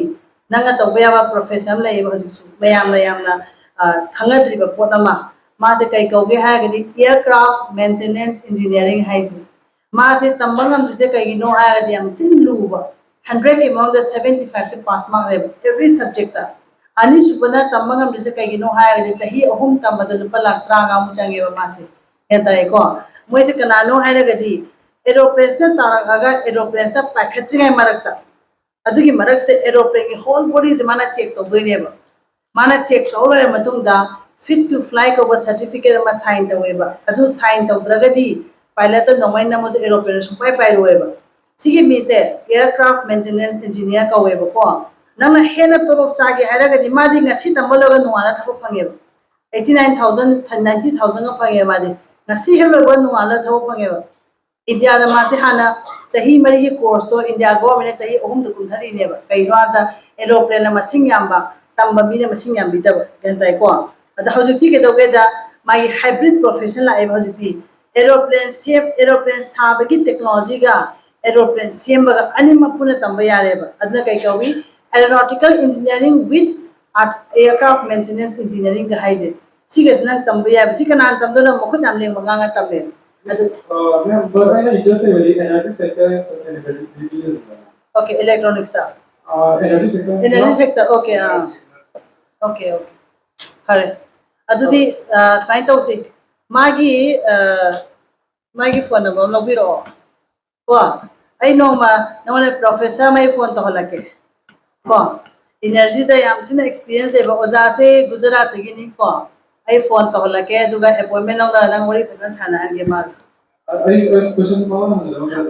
nanga tawba yawa profession lay ba hojik su mayam la yamna khangadri ba potama ma se kai kauge ha gadi aircraft maintenance engineering haise ma se tambangam se kai no ha gadi am tin luba 100 ke among the 75 se pass mark every subject ta ani subana tambangam se kai no ha gadi chahi ahum tamada lupa lakh tranga mu change ba ma se eta ko moi se kana no ha gadi aeroplane ta taraga aeroplane ta pakhatri marakta अदुगी मरक से एरोप्लेन की होल बॉडी से माना चेक तौदोइनेबा माना चेक तौलरे मतुंगदा फिट टू फ्लाई को सर्टिफिकेट मा साइन तौवेबा अदु साइन तौद्रगदी पायलट नोमाइन नमो से एरोप्लेन सु पाई पाई रोएबा सिगे मी से एयरक्राफ्ट मेंटेनेंस इंजीनियर कौवेबा को नमना हेना तोलोब चागे हायरगदी मादी ngasi तमलोगा नुवाला थबो फंगेबा 89000 90000 का फंगे मादी ngasi हेलोबा नुवाला थबो फंगेबा इंडिया दा मासे हाना चाही मरी की कोर्स तो इंडिया गवर्नमेंट चाही अहम तो कुंथरी नेबा कइनो आदा एरोप्लेन मसिंग याम्बा तंबा मी मसिंग याम्बी तब गंताई को अदा हौजिति के दोगे दा माई हाइब्रिड प्रोफेशन लाए हौजिति एरोप्लेन सेफ एरोप्लेन साबगी टेक्नोलॉजी गा एरोप्लेन सेमबा अनिमा पुना तंबा यारेबा अदना कइ कवी aeronautical engineering with aircraft maintenance engineering गा हाइजे सिगसना तंबा याब सिकना तंदना मखु नामले मंगांगा तबले Ma'am, but I just say very energy sector and sustainability. Okay, electronic stuff. Energy sector. Energy sector. Okay. Okay. Hare. Adudi smile to si. Magi phone number no biro. Ko. Ay no ma no ne professor mai phone to halake. Ko. Energy da yam china experience de ba oza se Gujarat gini ko. Ay phone to halake duga appointment na nang wari person sana ange ma. Ay question mo na.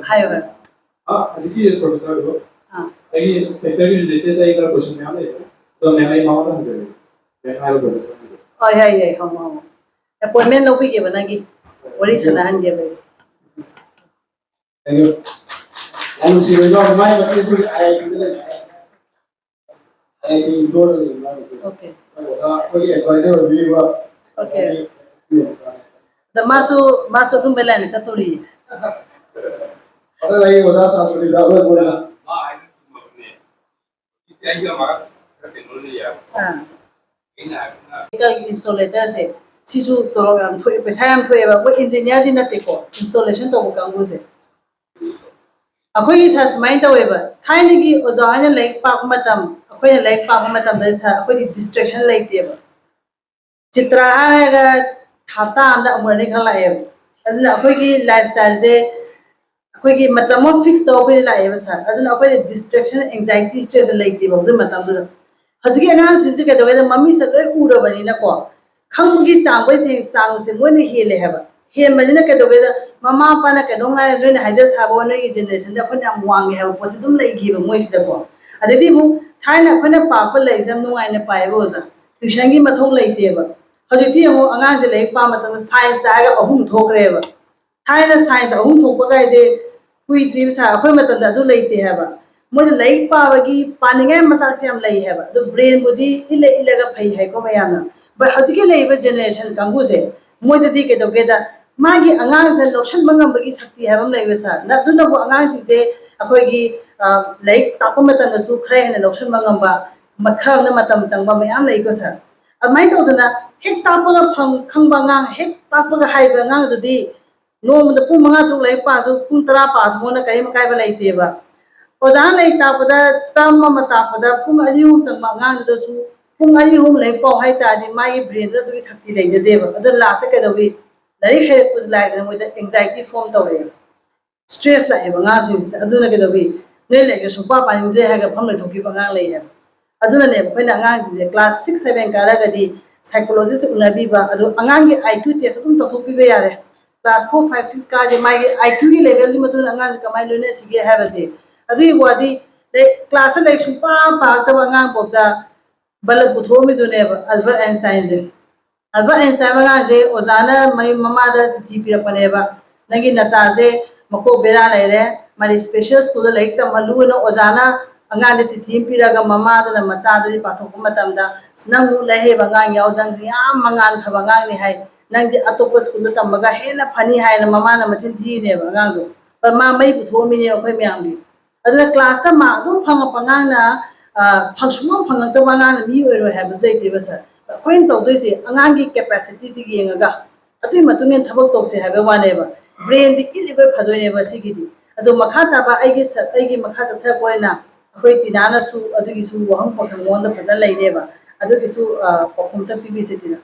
Hayo. Adiki professor ko. Ay sector related ay ka question niya ay. तो मैं आई माउंट हूँ जरूर मैं आलू बोल सकता हूँ Oh yeah हम appointment no भी के बना की वही चला हन के भाई थैंक यू आलू सीधे जो हमारे बच्चे को आई किधर आई दो okay कोई एडवाइजर भी हुआ okay the maso तुम बेला ने चतुरी पता लगे बता साथ में दावा बोलना installator से सिसु तोलो हम थोए पैसा हम थोए बा वो इंजीनियर दिन नते को installation तो बुकांगु से अखोई सास माइन तो वेबा थाइने की ओजाने लाइक पाक मतम अखोई लाइक पाक मतम दे सा अखोई डिस्ट्रैक्शन लाइक तेबा चित्रा आएगा खाता अंदर अमरने खला है अदना अखोई की लाइफस्टाइल से अखोई की मतलब मो फिक्स तो अखोई लाइफ सा अदना अखोई डिस्ट्रैक्शन एंजाइटी स्ट्रेस लाइक तेबा उदर मतम दो हजगी अना सिसे के दोगे मम्मी सब लोग उड़ बनी ना को खंगी चांग से मोने हेले है बा हेल मजना के दोगे मम्मा पापा ना के नोंगा जोने हाइजस हाबो ने की जनरेशन दा फने am वांगे है पोस तुम लई गी मोइस दा को अदि मु थाइना फने पापा लई एग्जाम नुंगाइ ने पाइबो जा ट्यूशन की मथों लईते बा हजती हम अंगा जे लई पा मतन साइंस जागा अहुम ठोकरे बा थाइना साइंस अहुम ठोकबा गाय जे कुई द्रीम सा अखोय मतन दा दु लईते है बा मोज लाइक पावगी पानिगे मसाक से हम लई है बा दु ब्रेन बुद्धि इले इलेगा फई है को मयाना बट हजके लईबा जनरेशन कांगु से मोजदी के दोगेदा मागी अंगांग से लोशन मंगम शक्ति है हम लईबा सा न दुनबो अंगांग से अखोयगी लाइक ताप मतन सु खरे है लोशन मंगम बा मखर न मतम चंगबा मयाम लईको सा अमाइ तोदना हेक तापगा खंगबा ngang हेक तापगा हाइबा ngang दुदी नोमदा पुंग मंगा तुक लाइक पासु पुंग 10 पास मोना कई मकाइबा लईतेबा ओजान लई तापदा तम मतापदा पुंग अलिहु चंगबा ngang दसु पुंग अलिहु लई पाउ हाइ तादि माई ब्रेन दा दुगी शक्ति लईजदेबा अद लास्ट के दबी लाइक हेक पुद लाइक मोइदा एंजाइटी फॉर्म तौरे स्ट्रेस लाइबा ngang सिस अदुना के दबी ने लेके सुपा पानी दे हागा फम ले थोकी ngang लई है अदुना ने फैना ngang जे क्लास 6 7 कारागदी साइकोलॉजिस्ट उनाबीबा अदु अंगांग के IQ टेस्ट तुम तथोपीबे यारे क्लास 4 5 6 का जे माई IQ की लेवल दी मतु अंगांग जे कमाई लोने सिगे हैबसे अदि वादी क्लास ले सुपा पातब अंगांग बोता बल पुथोमी दुनेबा अल्बर्ट आइंस्टाइन मंगा जे ओजाना मई ममा दा चिठी पिरपनेबा नगी नचा से मको बेरा लेरे मारी स्पेशल स्कूल लाइक त मलु न ओजाना अंगांग दे चिठी पिरागा ममा दा मचा दा पाथोक मतमदा नंग लहे बंगांग यावदंग याम मंगान फबंगांग नि हाय नंग दे अतोप स्कूल तमगा हेना फनी हाय न ममा न मचिन थी ने बंगांग दो पर मा मई पुथोमी ने अखोय म्यांग दि अदना क्लास ता मा दुम फंग पंगांग ना ꯐꯪꯁꯨꯡ ꯐꯪꯉꯛꯇꯕ ꯑꯉꯥꯡꯅ ꯃꯤ ꯑꯣꯏꯔꯣꯏ ꯍꯥꯏꯕꯁꯨ ꯂꯩꯇꯦꯕ ꯁꯥꯔ ꯑꯩꯈꯣꯏꯅ ꯇꯧꯗꯣꯏꯁꯦ ꯑꯉꯥꯡꯒꯤ ꯀꯦꯄꯥꯁꯤꯇꯤꯁꯤ ꯌꯦꯡꯉꯒ ꯑꯗꯨꯒꯤ ꯃꯇꯨꯡ ꯏꯟꯅ ꯊꯕꯛ ꯇꯧꯁꯦ ꯍꯥꯏꯕ ꯋꯥꯅꯦꯕ ꯕ꯭ꯔꯦꯟꯗꯤ ꯏꯜꯂꯤꯒꯣꯏ ꯐꯗꯣꯏꯅꯦꯕ ꯁꯤꯒꯤꯗꯤ ꯑꯗꯣ ꯃꯈꯥ ꯇꯥꯕ ꯑꯩꯒꯤ ꯃꯈꯥ ꯆꯠꯊꯔꯛꯄ ꯑꯣꯏꯅ ꯑꯩꯈꯣꯏ ꯇꯤꯅꯥꯅꯁꯨ ꯑꯗꯨꯒꯤꯁꯨ ꯋꯥꯍꯪ ꯄꯥꯎꯈꯨꯝ ꯃꯉꯣꯟꯗ ꯐꯖꯅ ꯂꯩꯅꯦꯕ ꯑꯗꯨꯒꯤꯁꯨ ꯄꯥꯎꯈꯨꯝꯇ ꯄꯤꯕꯤꯁꯤ ꯇꯤꯅꯥ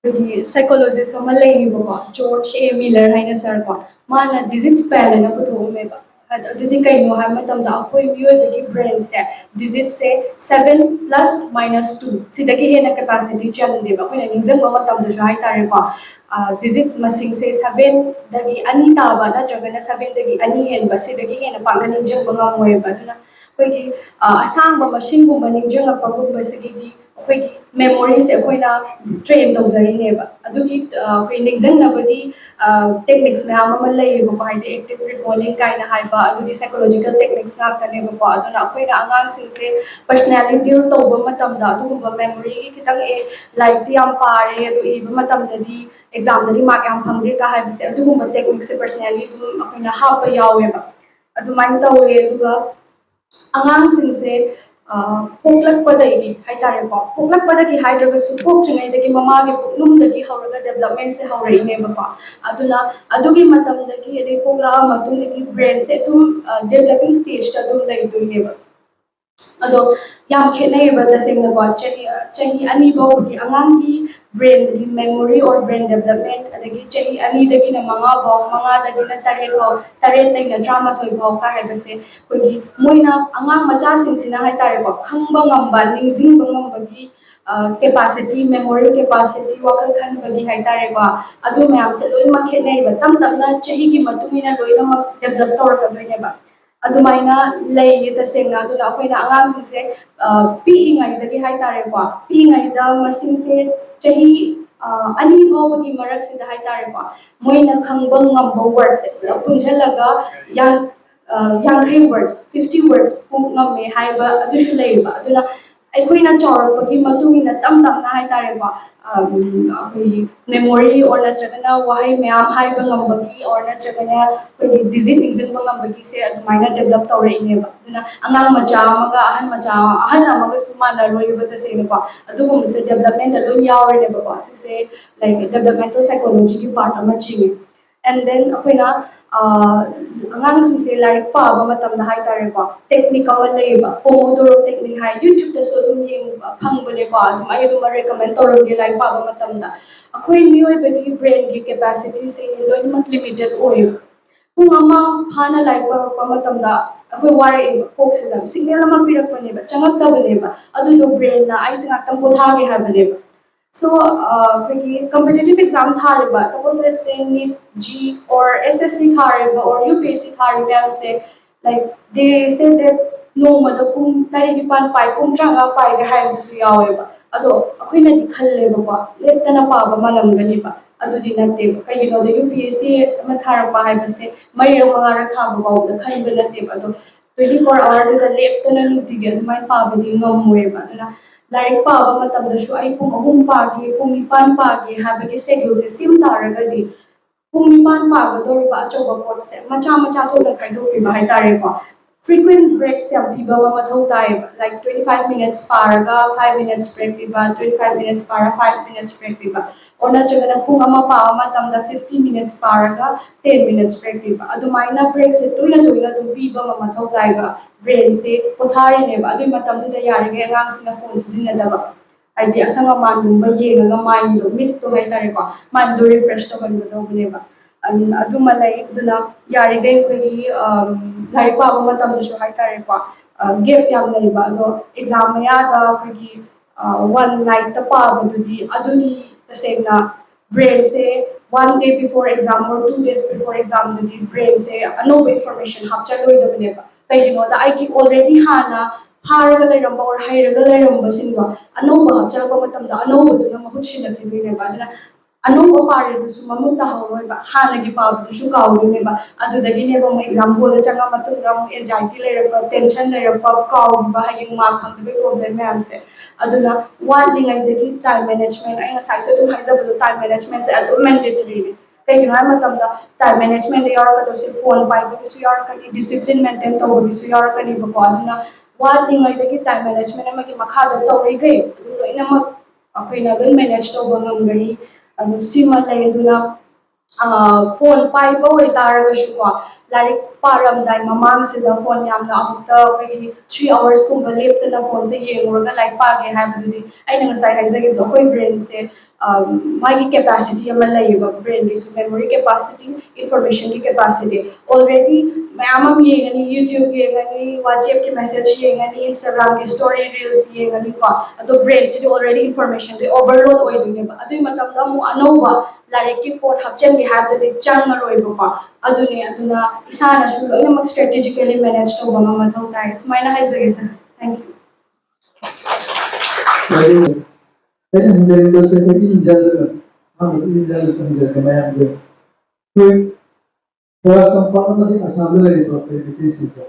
ꯑꯩꯈꯣꯏꯒꯤ ꯁꯥꯏꯀꯣꯂꯣꯖꯤꯁ ꯑꯃ ꯂꯩꯌꯦꯕꯀꯣ ꯖꯣꯔꯖ ꯑꯦ ꯃꯤꯂꯔ ꯍꯥꯏꯅ ꯁꯥꯔꯀꯣ ꯃꯥꯅ ꯗꯤꯖꯤꯠ ꯁ꯭ꯄꯦꯟ ꯍꯥꯏꯅ ꯄꯨꯊꯣꯛꯑꯝꯃꯦꯕ ꯑꯗꯨꯗꯤ ꯀꯩꯅꯣ ꯍꯥꯏꯕ ꯃꯇꯝꯗ ꯑꯩꯈꯣꯏ ꯃꯤꯑꯣꯏꯕꯒꯤ ꯕ꯭ꯔꯦꯟꯁꯦ ꯗꯤꯖꯤꯠꯁꯦ 7+-2 ꯁꯤꯗꯒꯤ ꯍꯦꯟꯅ ꯀꯦꯄꯥꯁꯤꯇꯤ ꯆꯟꯗꯦꯕ ꯑꯩꯈꯣꯏꯅ ꯅꯤꯡꯁꯤꯡꯕ ꯃꯇꯝꯗꯁꯨ ꯍꯥꯏꯇꯥꯔꯦꯀꯣ ꯗꯤꯖꯤꯠ ꯃꯁꯤꯡꯁꯦ 7ꯗꯒꯤ 2 ꯇꯥꯕ ꯅꯠꯇ꯭ꯔꯒꯅ 7ꯗꯒꯤ 2 ꯍꯦꯟꯕ ꯁꯤꯗꯒꯤ ꯍꯦꯟꯅ ꯄꯥꯛꯅ ꯅꯤꯡꯁꯤꯡꯕ ꯉꯝꯃꯣꯏꯕ ꯑꯗꯨꯅ ꯑꯩꯈꯣꯏꯒꯤ ꯑꯁꯥꯡꯕ ꯃꯁꯤꯡꯒꯨꯝꯕ ꯅꯤꯡꯁꯤꯡꯉꯛꯄꯒꯨꯝꯕꯁꯤꯒꯤꯗꯤ ꯑꯩꯈꯣꯏꯒꯤ ꯃꯦꯃꯣꯔꯤꯁꯦ ꯑꯩꯈꯣꯏꯅ ꯇ꯭ꯔꯦꯟ ꯇꯧꯖꯔꯤꯅꯦꯕ ꯑꯗꯨꯒꯤ ꯑꯩꯈꯣꯏ ꯅꯤꯡꯁꯤꯡꯅꯕꯒꯤ ꯇꯦꯛꯅꯤꯛꯁ ꯃꯌꯥꯝ ꯑꯃ ꯂꯩꯌꯦꯕꯀꯣ ꯍꯥꯏꯗꯤ ꯑꯦꯛꯇꯤꯚ ꯔꯤꯀꯣꯂꯤꯡ ꯀꯥꯏꯅ ꯍꯥꯏꯕ ꯑꯗꯨꯗꯤ ꯁꯥꯏꯀꯣꯂꯣꯖꯤꯀꯦꯜ ꯇꯦꯛꯅꯤꯛꯁ ꯉꯥꯛꯇꯅꯦꯕꯀꯣ ꯑꯗꯨꯅ ꯑꯩꯈꯣꯏꯅ ꯑꯉꯥꯡꯁꯤꯡꯁꯦ ꯄꯔꯁꯅꯦꯂꯤ ꯗꯤꯜ ꯇꯧꯕ ꯃꯇꯝꯗ ꯑꯗꯨꯒꯨꯝꯕ ꯃꯦꯃꯣꯔꯤꯒꯤ ꯈꯤꯇꯪ ꯂꯥꯏꯔꯤꯛꯇꯤ ꯌꯥꯝ ꯄꯥꯔꯦ ꯑꯗꯨ ꯏꯕ ꯃꯇꯝꯗꯗꯤ ꯑꯦꯛꯖꯥꯝꯗꯗꯤ ꯃꯥꯔꯛ ꯌꯥꯝ ꯐꯪꯗꯦꯒ ꯍꯥꯏꯕꯁꯦ ꯑꯗꯨꯒꯨꯝꯕ ꯇꯦꯛꯅꯤꯛꯁꯦ ꯄꯔꯁꯅꯦꯂꯤ ꯑꯗꯨꯝ ꯑꯩꯈꯣꯏꯅ ꯍꯥꯞꯄ ꯌꯥꯎꯋꯦꯕ ꯑꯗꯨꯃꯥꯏꯅ ꯇꯧꯋꯦ ꯑꯗꯨꯒ ꯑꯉꯥꯡꯁꯤꯡꯁꯦ ꯄꯣꯛꯂꯛꯄꯗꯒꯤ ꯍꯥꯏꯇꯥꯔꯦꯀꯣ ꯄꯣꯛꯂꯛꯄꯗꯒꯤ ꯍꯥꯏꯗ꯭ꯔꯒꯁꯨ ꯄꯣꯛꯇ꯭ꯔꯤꯉꯩꯗꯒꯤ ꯃꯃꯥꯒꯤ ꯄꯨꯛꯅꯨꯡꯗꯒꯤ ꯍꯧꯔꯒ ꯗꯦꯕꯂꯞꯃꯦꯟꯁꯦ ꯍꯧꯔꯛꯏꯅꯦꯕꯀꯣ ꯑꯗꯨꯅ ꯑꯗꯨꯒꯤ ꯃꯇꯝꯗꯒꯤ ꯑꯗꯩ ꯄꯣꯛꯂꯛꯑ ꯃꯇꯨꯡꯗꯒꯤ ꯕ꯭ꯔꯦꯟꯁꯦ ꯑꯗꯨꯝ ꯗꯦꯕꯂꯞꯄꯤꯡ ꯁ꯭ꯇꯦꯖꯇ ꯑꯗꯨꯝ ꯂꯩꯗꯣꯏꯅꯦꯕ ꯑꯗꯣ ꯌꯥꯝ ꯈꯦꯠꯅꯩꯌꯦꯕ ꯇꯁꯦꯡꯅꯀꯣ ꯆꯍꯤ 2 ꯐꯥꯎꯕꯒꯤ ꯑꯉꯥꯡꯒꯤ ꯕ꯭ꯔꯦꯟꯒꯤ ꯃꯦꯃꯣꯔꯤ ꯑꯣꯔ ꯕ꯭ꯔꯦꯟ ꯗꯦꯕꯂꯞꯃꯦꯟ ꯑꯗꯒꯤ ꯆꯍꯤ 2ꯗꯒꯤꯅ 5 ꯐꯥꯎ 5ꯗꯒꯤꯅ 8 ꯐꯥꯎ 8ꯗꯒꯤꯅ 13 ꯐꯥꯎ ꯀ ꯍꯥꯏꯕꯁꯦ ꯑꯩꯈꯣꯏꯒꯤ ꯃꯣꯏꯅ ꯑꯉꯥꯡ ꯃꯆꯥꯁꯤꯡꯁꯤꯅ ꯍꯥꯏꯇꯥꯔꯦꯀꯣ ꯈꯪꯕ ꯉꯝꯕ ꯅꯤꯡꯁꯤꯡꯕ ꯉꯝꯕꯒꯤ ꯀꯦꯄꯥꯁꯤꯇꯤ ꯃꯦꯃꯣꯔꯤ ꯀꯦꯄꯥꯁꯤꯇꯤ ꯋꯥꯈꯜ ꯈꯟꯕꯒꯤ ꯍꯥꯏꯇꯥꯔꯦꯀꯣ ꯑꯗꯨ ꯃꯌꯥꯝꯁꯦ ꯂꯣꯏꯅꯃꯛ ꯈꯦꯠꯅꯩꯕ ꯇꯞ ꯇꯞꯅ ꯆꯍꯤꯒꯤ ꯃꯇꯨꯡ ꯏꯟꯅ ꯂꯣꯏꯅꯃꯛ ꯗꯦꯕꯂꯞ ꯇꯧꯔꯛꯀꯗꯣꯏꯅꯦꯕ ꯑꯗꯨꯃꯥꯏꯅ ꯂꯩꯌꯦ ꯇꯁꯦꯡꯅ ꯑꯗꯨꯅ ꯑꯩꯈꯣꯏꯅ ꯑꯉꯥꯡꯁꯤꯡꯁꯦ ꯄꯤꯛꯏꯉꯩꯗꯒꯤ ꯍꯥꯏꯇꯥꯔꯦꯀꯣ ꯄꯤꯛꯏꯉꯩꯗ ꯃꯁꯤꯡꯁꯦ ꯆꯍꯤ 2 ꯐꯥꯎꯕꯒꯤ ꯃꯔꯛꯁꯤꯗ ꯍꯥꯏꯇꯥꯔꯦꯀꯣ ꯃꯣꯏꯅ ꯈꯪꯕ ꯉꯝꯕ ꯋꯥꯔꯗꯁꯦ ꯄꯨꯂꯞ ꯄꯨꯟꯁꯤꯜꯂꯒ 50 ꯋꯥꯔꯗꯁ 50 ꯋꯥꯔꯗꯁ ꯐꯥꯎ ꯉꯝꯃꯦ ꯍꯥꯏꯕ ꯑꯗꯨꯁꯨ ꯂꯩꯌꯦꯕ ꯑꯗꯨꯅ ꯑꯩꯈꯣꯏꯅ ꯆꯥꯎꯔꯛꯄꯒꯤ ꯃꯇꯨꯡ ꯏꯟꯅ ꯇꯞ ꯇꯞꯅ ꯍꯥꯏꯇꯥꯔꯦꯀꯣ ꯑꯩꯈꯣꯏꯒꯤ ꯃꯦꯃꯣꯔꯤ ꯑꯣꯔ ꯅꯠꯇ꯭ꯔꯒꯅ ꯋꯥꯍꯩ ꯃꯌꯥꯝ ꯍꯥꯏꯕ ꯉꯝꯕꯒꯤ ꯑꯣꯔ ꯅꯠꯇ꯭ꯔꯒꯅ ꯑꯩꯈꯣꯏꯒꯤ ꯗꯤꯖꯤꯠ ꯅꯤꯡꯁꯤꯡꯕ ꯉꯝꯕꯒꯤꯁꯦ ꯑꯗꯨꯃꯥꯏꯅ ꯗꯦꯕꯂꯞ ꯇꯧꯔꯛꯏꯅꯦꯕ ꯑꯗꯨꯅ ꯑꯉꯥꯡ ꯃꯆꯥ ꯑꯃꯒ ꯑꯍꯟ ꯑꯃꯒꯁꯨ ꯃꯥꯟꯅꯔꯣꯏꯕ ꯇꯁꯦꯡꯅꯀꯣ ꯑꯗꯨꯒꯨꯝꯕꯁꯦ ꯗꯦꯕꯂꯞꯃꯦꯟꯗ ꯂꯣꯏ ꯌꯥꯎꯔꯤꯅꯦꯕꯀꯣ ꯁꯤꯁꯦ ꯂꯥꯏꯛ ꯗꯦꯕꯂꯞꯃꯦꯟꯇꯦꯜ ꯁꯥꯏꯀꯣꯂꯣꯖꯤꯒꯤ ꯄꯥꯔꯠ ꯑꯃ ꯆꯤꯡꯉꯦ ꯑꯦꯟ ꯗꯦꯟ ꯑꯩꯈꯣꯏꯅ ꯑꯉꯥꯡꯁꯤꯡꯁꯦ ꯂꯥꯏꯔꯤꯛ ꯄꯥꯕ ꯃꯇꯝꯗ ꯍꯥꯏꯇꯥꯔꯦꯀꯣ ꯇꯦꯛꯅꯤꯛ ꯑꯃ ꯂꯩꯌꯦꯕ ꯄꯣꯃꯣꯗꯣꯔꯣ ꯇꯦꯛꯅꯤꯛ ꯍꯥꯏ ꯌꯨꯇ꯭ꯌꯨꯕꯇꯁꯨ ꯑꯗꯨꯝ ꯌꯦꯡꯕ ꯐꯪꯕꯅꯦꯀꯣ ꯑꯗꯨꯝ ꯑꯩ ꯑꯗꯨꯝ ꯔꯦꯀꯃꯦꯟ ꯇꯧꯔꯝꯒꯦ ꯂꯥꯏꯔꯤꯛ ꯄꯥꯕ ꯃꯇꯝꯗ ꯑꯩꯈꯣꯏ ꯃꯤꯑꯣꯏꯕꯒꯤ ꯕ꯭ꯔꯦꯟꯒꯤ ꯀꯦꯄꯥꯁꯤꯇꯤꯁꯦ ꯂꯣꯏꯅꯃꯛ ꯂꯤꯃꯤꯇꯦꯠ ꯑꯣꯏꯌꯦꯕ ꯄꯨꯡ ꯑꯃ ꯐꯥꯅ ꯂꯥꯏꯔꯤꯛ ꯄꯥꯔꯛꯄ ꯃꯇꯝꯗ ꯑꯩꯈꯣꯏ ꯋꯥꯔꯛꯑꯦꯕ ꯀꯣꯛꯁꯤꯗ ꯁꯤꯒꯅꯦꯜ ꯑꯃ ꯄꯤꯔꯛꯄꯅꯦꯕ ꯆꯪꯉꯛꯇꯕꯅꯦꯕ ꯑꯗꯨꯗꯣ ꯕ꯭ꯔꯦꯟꯅ ꯑꯩꯁꯦ ꯉꯥꯛꯇꯪ ꯄꯣꯊꯥꯒꯦ ꯍꯥꯏꯕꯅꯦꯕ ꯁꯣ ꯑꯩꯈꯣꯏꯒꯤ ꯀꯝꯄꯤꯇꯤꯇꯤꯚ ꯑꯦꯛꯖꯥꯝ ꯊꯥꯔꯤꯕ ꯁꯄꯣꯁ let's say NEET JEE or SSC ꯊꯥꯔꯤꯕ ꯑꯣꯔ UPSC ꯊꯥꯔꯤꯕ ꯃꯌꯥꯝꯁꯦ ꯂꯥꯏꯛ ꯗꯦ ꯁꯦ ꯗꯦꯠ ꯅꯣꯡꯃꯗ ꯄꯨꯡ 9 ꯄꯥꯏ ꯄꯨꯡ 35 ꯄꯥꯏꯒ ꯍꯥꯏꯕꯁꯨ ꯌꯥꯎꯋꯦꯕ ꯑꯗꯣ ꯑꯩꯈꯣꯏꯅꯗꯤ ꯈꯜꯂꯦꯕꯀꯣ ꯂꯦꯞꯇꯅ ꯄꯥꯕ ꯃꯥꯜꯂꯝꯒꯅꯤꯕ ꯑꯗꯨꯗꯤ ꯅꯠꯇꯦꯕ ꯀꯩꯒꯤꯅꯣꯗ UPSC ꯑꯃ ꯊꯥꯔꯛꯄ ꯍꯥꯏꯕꯁꯦ 3-4 ꯊꯥꯕ ꯐꯥꯎꯕꯗ ꯈꯟꯕ ꯅꯠꯇꯦꯕ ꯑꯗꯣ 24 ꯑꯋꯥꯔꯗꯨꯗ ꯂꯦꯞꯇꯅ ꯅꯨꯡꯇꯤꯒꯤ ꯑꯗꯨꯃꯥꯏꯅ ꯄꯥꯕꯗꯤ ꯉꯝꯃꯣꯏꯕ ꯑꯗꯨꯅ ꯂꯥꯏꯔꯤꯛ ꯄꯥꯕ ꯃꯇꯝꯗꯁꯨ ꯑꯩ ꯄꯨꯡ 3 ꯄꯥꯒꯦ ꯄꯨꯡ 9 ꯄꯥꯒꯦ ꯍꯥꯏꯕꯒꯤ ꯁꯦꯗ꯭ꯌꯨꯜꯁꯦ ꯁꯦꯝ ꯇꯥꯔꯒꯗꯤ ꯄꯨꯡ 9 ꯄꯥꯒꯗꯧꯔꯤꯕ ꯑꯆꯧꯕ ꯄꯣꯠꯁꯦ ꯃꯆꯥ ꯃꯆꯥ ꯊꯣꯛꯅ ꯈꯥꯏꯗꯣꯛꯄꯤꯕ ꯍꯥꯏꯇꯥꯔꯦꯀோ frequent breaks ꯌꯥꯝ ꯄꯤꯕ ꯑꯃ ꯃꯊꯧ ꯇꯥꯏꯌꯦꯕ like 25 minutes ꯄꯥꯔꯒ 5 minutes break ꯄꯤꯕ 25 minutes ꯄꯥꯔ 5 minutes break ꯄꯤꯕ ꯑꯣꯔ ꯅꯠꯇ꯭ꯔꯒꯅ ꯄꯨꯡ 1 ꯄꯥꯕ ꯃꯇꯝꯗ 15 minutes ꯄꯥꯔꯒ 10 minutes break ꯄꯤꯕ ꯑꯗꯨꯃꯥꯏꯅ ꯕ꯭ꯔꯦꯛꯁꯦ ꯇꯣꯏꯅ ꯑꯗꯨꯝ ꯄꯤꯕ ꯑꯃ ꯃꯊꯧ ꯇꯥꯏꯕ ꯕ꯭ꯔꯦꯟꯁꯦ ꯄꯣꯊꯥꯔꯤꯅꯦꯕ ꯑꯗꯨꯒꯤ ꯃꯇꯝꯗꯨꯗ ꯌꯥꯔꯤꯉꯩ ꯑꯉꯥꯡꯁꯤꯡꯅ ꯐꯣꯟ ꯁꯤꯖꯤꯟꯅꯗꯕ ꯍꯥꯏꯗꯤ ꯑꯁꯪ ꯑꯃꯥꯟꯒꯨꯝꯕ ꯌꯦꯡꯉꯒ ꯃꯥꯏꯟꯗꯣ ꯃꯤꯠꯇꯣ ꯍꯥꯏꯇꯥꯔꯦꯀꯣ ꯃꯥꯏꯟꯗꯣ ꯔꯤꯐ꯭ꯔꯦꯁ ꯇꯧꯍꯟꯒꯗꯧꯕꯅꯦꯕ ꯑꯗꯨꯃ ꯂꯩ ꯑꯗꯨꯅ ꯌꯥꯔꯤꯈꯩ ꯑꯩꯈꯣꯏꯒꯤ ꯂꯥꯏꯔꯤꯛ ꯄꯥꯕ ꯃꯇꯝꯗꯁꯨ ꯍꯥꯏꯇꯥꯔꯦꯀꯣ ꯒꯦꯞ ꯌꯥꯝ ꯂꯩꯕ ꯑꯗꯣ ꯑꯦꯛꯖꯥꯝ ꯃꯌꯥꯗ ꯑꯩꯈꯣꯏꯒꯤ 1 night ꯑꯗꯨꯗꯤ ꯇꯁꯦꯡꯅ ꯕ꯭ꯔꯦꯟꯁꯦ 1 day before exam or 2 days before examꯗꯗꯤ ꯕ꯭ꯔꯦꯟꯁꯦ ꯑꯅꯧꯕ ꯏꯟꯐꯣꯔꯃꯦꯁꯟ ꯍꯥꯞꯆꯜꯂꯣꯏꯗꯕꯅꯦꯕ ꯀꯩꯒꯤꯅꯣꯗ ꯑꯩꯒꯤ ꯑꯣꯜꯔꯦꯗꯤ ꯍꯥꯟꯅ ꯐꯥꯔꯒ ꯂꯩꯔꯝꯕ ꯑꯣꯔ ꯍꯩꯔꯒ ꯂꯩꯔꯝꯕꯁꯤꯡꯗꯣ ꯑꯅꯧꯕ ꯍꯥꯞꯆꯜꯂꯛꯄ ꯃꯇꯝꯗ ꯑꯅꯧꯕꯗꯨꯅ ꯃꯍꯨꯠ ꯁꯤꯜꯂꯛꯈꯤꯗꯣꯏꯅꯦꯕ ꯑꯗꯨꯅ ꯑꯅꯧꯕ ꯄꯥꯔꯤꯗꯨꯁꯨ ꯃꯃꯨꯠ ꯇꯥꯍꯧꯔꯣꯏꯕ ꯍꯥꯟꯅꯒꯤ ꯄꯥꯕꯗꯨꯁꯨ ꯀꯥꯎꯗꯣꯏꯅꯦꯕ ꯑꯗꯨꯗꯒꯤꯅꯦꯕ ꯑꯃꯨꯛ ꯑꯦꯛꯖꯥꯝ ꯍꯣꯜꯗ ꯆꯪꯉ ꯃꯇꯨꯡꯗ ꯑꯃꯨꯛ ꯑꯦꯟꯖꯥꯏꯇꯤ ꯂꯩꯔꯛꯄ ꯇꯦꯟꯁꯟ ꯂꯩꯔꯛꯄ ꯀꯥꯎꯈꯤꯕ ꯍꯌꯦꯡ ꯃꯥꯔꯛ ꯐꯪꯗꯕꯒꯤ ꯄ꯭ꯔꯣꯕ꯭ꯂꯦꯝ ꯃꯌꯥꯝꯁꯦ ꯑꯗꯨꯅ ꯋꯥꯠꯂꯤꯉꯩꯗꯒꯤ ꯇꯥꯏꯝ ꯃꯦꯅꯦꯖꯃꯦꯟ ꯑꯩ ꯉꯁꯥꯏꯁꯨ ꯑꯗꯨꯝ ꯍꯥꯏꯖꯕꯗꯣ ꯇꯥꯏꯝ ꯃꯦꯅꯦꯖꯃꯦꯟꯁꯦ ꯑꯗꯨꯝ ꯃꯦꯟꯗꯦꯇꯔꯤꯅꯤ ꯀꯩꯒꯤꯅꯣ ꯍꯥꯏꯕ ꯃꯇꯝꯗ ꯇꯥꯏꯝ ꯃꯦꯅꯦꯖꯃꯦꯟꯗ ꯌꯥꯎꯔꯛꯀꯗꯣꯏꯁꯦ ꯐꯣꯟ ꯄꯥꯏꯕꯒꯤꯁꯨ ꯌꯥꯎꯔꯛꯀꯅꯤ ꯗꯤꯁꯤꯄ꯭ꯂꯤꯟ ꯃꯦꯟꯇꯦꯟ ꯇꯧꯕꯒꯤꯁꯨ ꯌꯥꯎꯔꯛꯀꯅꯤꯕꯀꯣ ꯑꯗꯨꯅ ꯋꯥꯠꯂꯤꯉꯩꯗꯒꯤ ꯇꯥꯏꯝ ꯃꯦꯅꯦꯖꯃꯦꯟ ꯑꯃꯒꯤ ꯃꯈꯥꯗ ꯇꯧꯔꯤꯈꯩ ꯑꯗꯨ ꯂꯣꯏꯅꯃꯛ ꯑꯩꯈꯣꯏꯅ ꯂꯣꯏ ꯃꯦꯅꯦꯖ ꯇꯧꯕ ꯉꯝꯒꯅꯤ ꯑꯗꯨ ꯁꯤꯃ ꯂꯩ ꯑꯗꯨꯅ ꯐꯣꯟ ꯄꯥꯏꯕ ꯑꯣꯏꯇꯥꯔꯒꯁꯨꯀꯣ ꯂꯥꯏꯔꯤꯛ ꯄꯥꯔꯝꯗꯥꯏ ꯃꯃꯥꯡꯁꯤꯗ ꯐꯣꯟ ꯌꯥꯝꯅ ꯑꯃꯨꯛꯇ ꯑꯩꯈꯣꯏꯒꯤ 3 hours ꯀꯨꯝꯕ ꯂꯦꯞꯇꯅ ꯐꯣꯟꯁꯦ ꯌꯦꯡꯉꯨꯔꯒ ꯂꯥꯏꯔꯤꯛ ꯄꯥꯒꯦ ꯍꯥꯏꯕꯗꯨꯗꯤ ꯑꯩꯅ ꯉꯁꯥꯏ ꯍꯥꯏꯖꯈꯤꯕꯗꯣ ꯑꯩꯈꯣꯏ ꯕ꯭ꯔꯦꯟꯁꯦ ꯃꯥꯒꯤ ꯀꯦꯄꯥꯁꯤꯇꯤ ꯑꯃ ꯂꯩꯌꯦꯕ ꯕ꯭ꯔꯦꯟꯒꯤꯁꯨ ꯃꯦꯃꯣꯔꯤ ꯀꯦꯄꯥꯁꯤꯇꯤ ꯏꯟꯐꯣꯔꯃꯦꯁꯟꯒꯤ ꯀꯦꯄꯥꯁꯤꯇꯤ ꯑꯣꯜꯔꯦꯗꯤ ꯃꯌꯥꯝ ꯑꯃ ꯌꯦꯡꯒꯅꯤ ꯌꯨꯇ꯭ꯌꯨꯕ ꯌꯦꯡꯒꯅꯤ ꯋꯥꯆꯦꯞꯀꯤ ꯃꯦꯁꯦꯖ ꯌꯦꯡꯒꯅꯤ ꯏꯟꯁꯇꯥꯒ꯭ꯔꯥꯝꯒꯤ ꯁ꯭ꯇꯣꯔꯤ ꯔꯤꯜꯁ ꯌꯦꯡꯒꯅꯤꯀꯣ ꯑꯗꯣ ꯕ꯭ꯔꯦꯟꯁꯤꯗꯤ ꯑꯣꯜꯔꯦꯗꯤ ꯏꯟꯐꯣꯔꯃꯦꯁꯟꯗꯤ ꯑꯣꯚꯔꯂꯣꯗ ꯑꯣꯏꯗꯣꯏꯅꯦꯕ ꯑꯗꯨꯒꯤ ꯃꯇꯝꯗ ꯑꯃꯨꯛ ꯑꯅꯧꯕ ꯂꯥꯏꯔꯤꯛꯀꯤ ꯄꯣꯠ ꯍꯥꯞꯆꯤꯟꯒꯦ ꯍꯥꯏꯕꯗꯗꯤ ꯆꯪꯉꯔꯣꯏꯕꯀꯣ ꯑꯗꯨꯅꯦ ꯑꯗꯨꯅ ꯏꯁꯥꯅꯁꯨ ꯂꯣꯏꯅꯃꯛ ꯁ꯭ꯇ꯭ꯔꯦꯇꯦꯖꯤꯀꯦꯂꯤ ꯃꯦꯅꯦꯖ ꯇꯧꯕ ꯑꯃ ꯃꯊꯧ ꯇꯥꯏ ꯁꯨꯃꯥꯏꯅ ꯍꯥꯏꯖꯒꯦ sir thank you Saya menjadi dosen ini jalan, ini jalan penjaga mayat dia. Kalau tempat nanti asal dari proper UPSC se,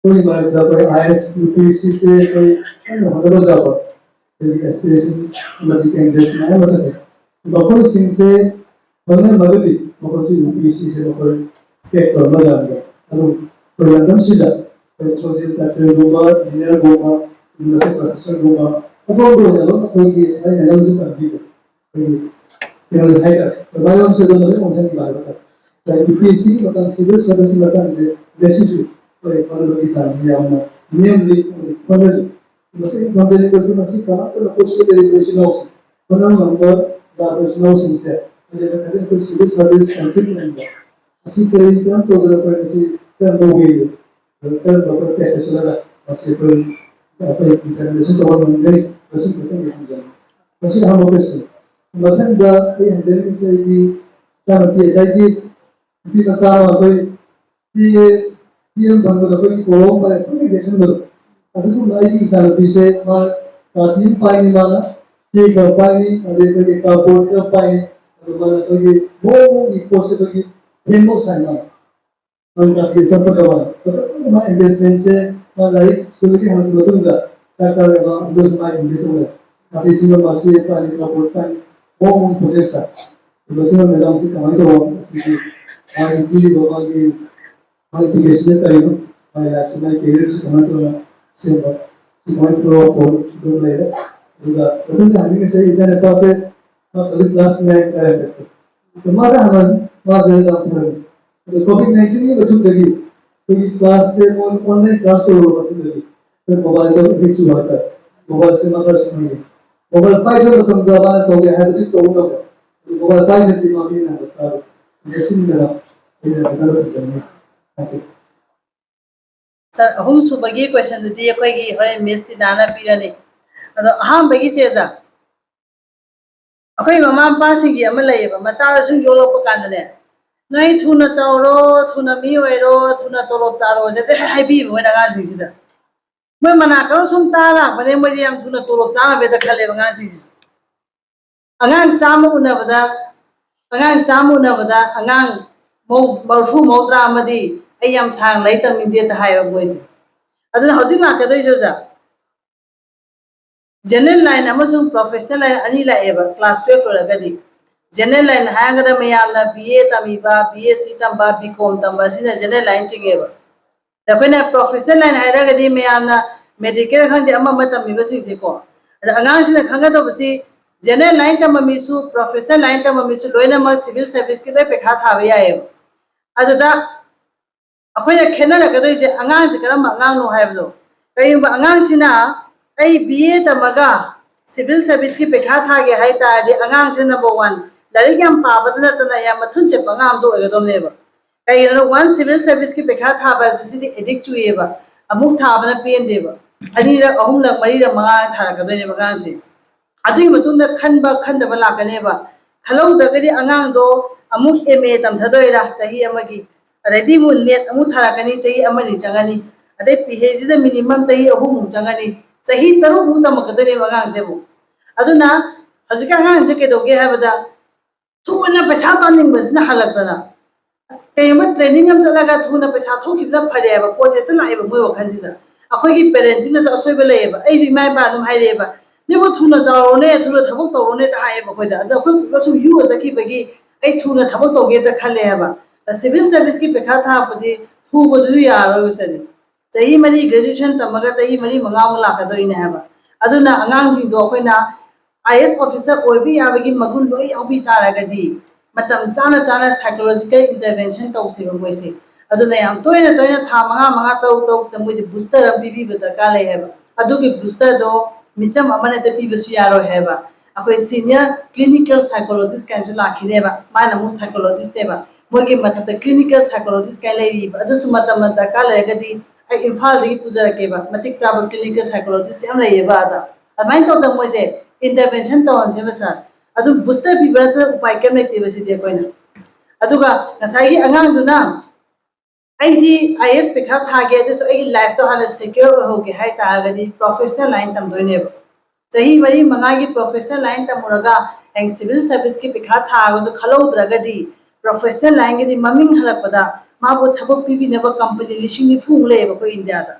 कोई बात ना कोई IS UPSC से कोई हमारे जाओ, कोई एस्पिरेशन मतलब कैंडिडेट में है बस है. डॉक्टर सिंह से बंदे मगदी, डॉक्टर सिंह UPSC से डॉक्टर एक तो मजा आ गया. तो कोई अंदर सीधा, कोई सोशल डॉक्टर होगा, इंजीनियर होगा, यूनिवर्सिटी प्रोफेसर होगा. Apa itu yang lalu pergi, saya lalu juga pergi, yang lalu saya, kalau sudah mulai mungkin kita saya UPSC atau civil service melakukan desisi, kalau bagi saya yang mainly pada masih menjadi masih karena itu kursi dari profesional, karena member dari profesional saja, jadi itu civil service sensitif member, masih kerjaan tu kalau masih terbaik, kalau profesional masih apa yang kita bisa tahu mengenai masih kita bisa masih हम लोग से मतलब दा ये हंड्रेड से कि सारा के जाएगी कि का सारा कोई ये बंद तो कोई कोलम पर कम्युनिकेशन करो अभी तो नहीं कि सारा पीछे मार तीन पानी माना ये का पानी अरे कोई का बोर्ड का पानी तो माना तो ये वो इकोसे तो ये फेमस है ना उनका ये सब करवा तो मैं इन्वेस्टमेंट से लाइक स्कूल के हम लोग का क्या दो माय इन्वेस्टमेंट अभी इसमें मार्क्स का निकला बोर्ड का वो उन प्रोसेस है तो बस मैं मैडम से कमाई तो सीधी और इनकी लोगों की क्वालिफिकेशन करेंगे और यार मैं कैरियर से कमाई तो सिमोन प्रो दो ले दूंगा तो हमें से इसे पास है अगली क्लास में करेंगे तो मजा हमारा तो कोविड-19 में बच्चों लगी तो क्लास से ऑनलाइन क्लास तो बच्चों लगी फिर मोबाइल का भी शुरू होता है मोबाइल से मदद सुनिए मोबाइल पाई जब तुम दबा तो ये है तो होगा मोबाइल पाई जब दिमाग में ना बता जैसे मेरा ये डेवलप करने ओके सर हम सुबह क्वेश्चन दुदी अखोई हरे मिस तिनाना पीरने अदो अहम बगी सेजा अखोई ममा पासिंगी अमा लैबा मचादा सुं योलोप कांदने नई थुना चावरो थुना मी ओइरो थुना तोलोप चारो जेते हाइबी मोइना गासिंगसिदा मैं मना करो सुन तारा बने मुझे हम थुना तोलोप चामा बेदा खले गासिंगसि angang samu unabada angang marfu mawtra amadi ayam sang lai taming de ta hayo boys aduna hojik ma ka doi joja general line amasung professional line ani la eba class 12 ra gadi general line hangara mayamna BA tamiba BSc tamba BCom tamba sina general line chingeba da koina professional line haira gadi mayamna medical khande amma matamiba sise ko ada angang sina khanga do basi general line tamamisu professional line tamamisu loina ma civil service ki dai pekha thabe yae aduda akoina khenara gadoi se angang se karam angang no haibdo kai angang sina ai BA tamaga civil service ki pekha thage hai ta de angang se number 1 dari yam pa badna tana ya mathun che pangam so egadom neba kai no one civil service ki pekha thaba sidi edik chueba amuk thabana pen deba ani ra ahum la mari ra ma tha gadoi ne baga se adui matunda khanba khandaba lakaneba khalo dagadi angang do amuk MA tam thadoira chahi amagi ready mu net amu tharakani chahi amani changani ade PhD da minimum chahi ahum changani chahi taru mu tamakadane angang sebu aduna hajika angang se kedoge habada thuna paisa taning basna halakdana kayama training am chalaga thuna paisa thokibna phare ba poje ta laiba moi wakhansida akoi gi parenting na asoiba leiba ai ji mai ba dum haireba नेबो थुना जारोने थुना थबक तौरोने ता हायबा खोइदा अदा खोइ कसु यु जकी बगी ए थुना थबक तौगे ता खले हबा सिविल सर्विस की पेखा था पदि थु बदु यारो बिसदि चाही मरी ग्रेजुएशन तमगा चाही मरी मंगामु लाकदोइने हैबा अदुना अंगांगसिंदो अखोइना IS ऑफिसर ओइबि याबगी मगुन लोइ याउबि तारगदी मतम चाना चाना साइकोलॉजिकल इंटरवेंशन तौसे मोइसे अदुना याम तोइना तोइना था मंगा मंगा तौ से मोइ बूस्टर बीबी दरकार ले हैबा अदुगी बूस्टर दो मिचम अमने ते पीबसु यारो हैबा अखोइ सीनियर क्लिनिकल साइकोलॉजिस्ट कैंसु लाखिनेबा माना मु साइकोलॉजिस्ट नेबा मोइगी मथत क्लिनिकल साइकोलॉजिस्ट कै लेरिबा अदुसु मतम दरकार लेगदी आई इम्फाल दगी पुजरकेबा मतिक चाबा क्लिनिकल साइकोलॉजिस्ट याम लेयेबा अदा अदमाइन तौदा मोइसे इंटरवेंशन तौनसेबा सर अदु बूस्टर पीबरत उपाय केम लेतेबा सिदे कोइना अदुगा नसाई अंगांगदुना आईडी IS पेखा थागे अदुसु आई लाइफ तो हाना सिक्योर होगे हाय तागदी प्रोफेशनल लाइन तमदोइनेबा चाही मरी मंगागी प्रोफेशनल लाइन तमुरगा एंग सिविल सर्विस की पेखा थागो खलौद्रगदी प्रोफेशनल लाइन गी ममिंग हलकपदा माबो थबक पीबीनेबा कंपनी लिसिंग निफु लेबा को इंडिया दा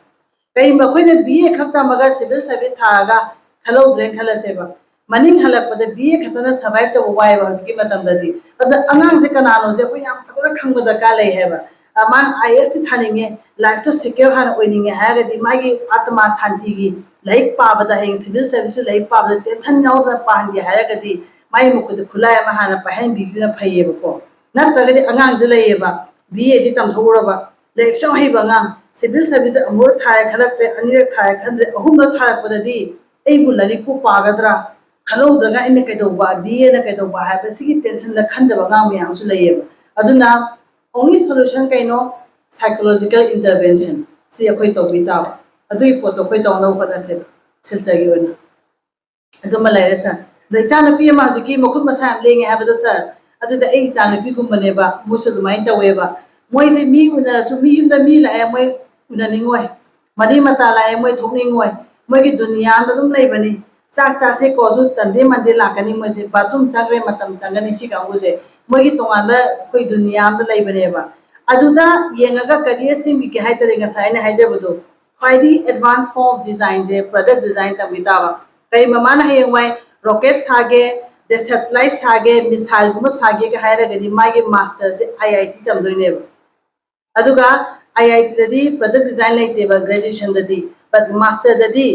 कई मखोइना BA खक्ता मगा सिविल सर्विस थागा खलौद्रे खलसेबा मनिंग हलकपदा BA खतना सर्वाइव तब वाइबा हसकी मतमददी अद अंगांग से कनानो से कोई याम फजरा खंग दरकार ले हैबा मान IS ति थानिंगे लाइफ तो सिक्योर हाना ओइनिंगे हागदी मागी आत्मा शांति गी लाइक पाबदा हेंग सिविल सर्विस लाइक पाबदा टेंशन यावदा पाहनगे हागदी माई मुकुद खुलाय मा हाना पहन बिगिना फैयेबको नत्रगदी अंगांग से लेयेबा BA दी तमथौरबा लाइक सो हेबा अंगांग सिविल सर्विस अमोर थाय खलक्ते अनिरक थाय खंद्रे अहुम थारकपददी एबु लाइक पागद्रा खलौद्रगा इन कैदौबा BA ना कैदौबा हाबा सिगी टेंशन दा खंदबा गाम यामसु लेयेबा अदुना only solution kaino psychological intervention si akhoi tobi ta adui poto khoi tawno khona se silchagi ona aduma laire sa da chana pi ma jiki mokhut masa am lenge ha bado sir adu da ei chana pi kum bane ba musu dumai tawe ba moi se mi una su mi yunda mi la ai moi una ningoi mari mata la ai moi thokningoi moi gi dunia da dum lai bani sak sa se ko ju tande mande la kani moi se bathroom chakre matam changani si ka se moi gi tonga koi dunia da lai bane ba aduda yengaga career sim gi hai tare ga sai na hai jabdo फाइदी एडवांस फॉर्म ऑफ डिजाइन जे प्रोडक्ट डिजाइन तबितावा कई ममान है वाई रॉकेट सागे दे सैटेलाइट सागे मिसाइल गुम सागे के हायरा गदी मागे मास्टर से IIT तमदोइने अदुगा IIT ददी प्रोडक्ट डिजाइन लेतेबा ग्रेजुएशन ददी बट मास्टर ददी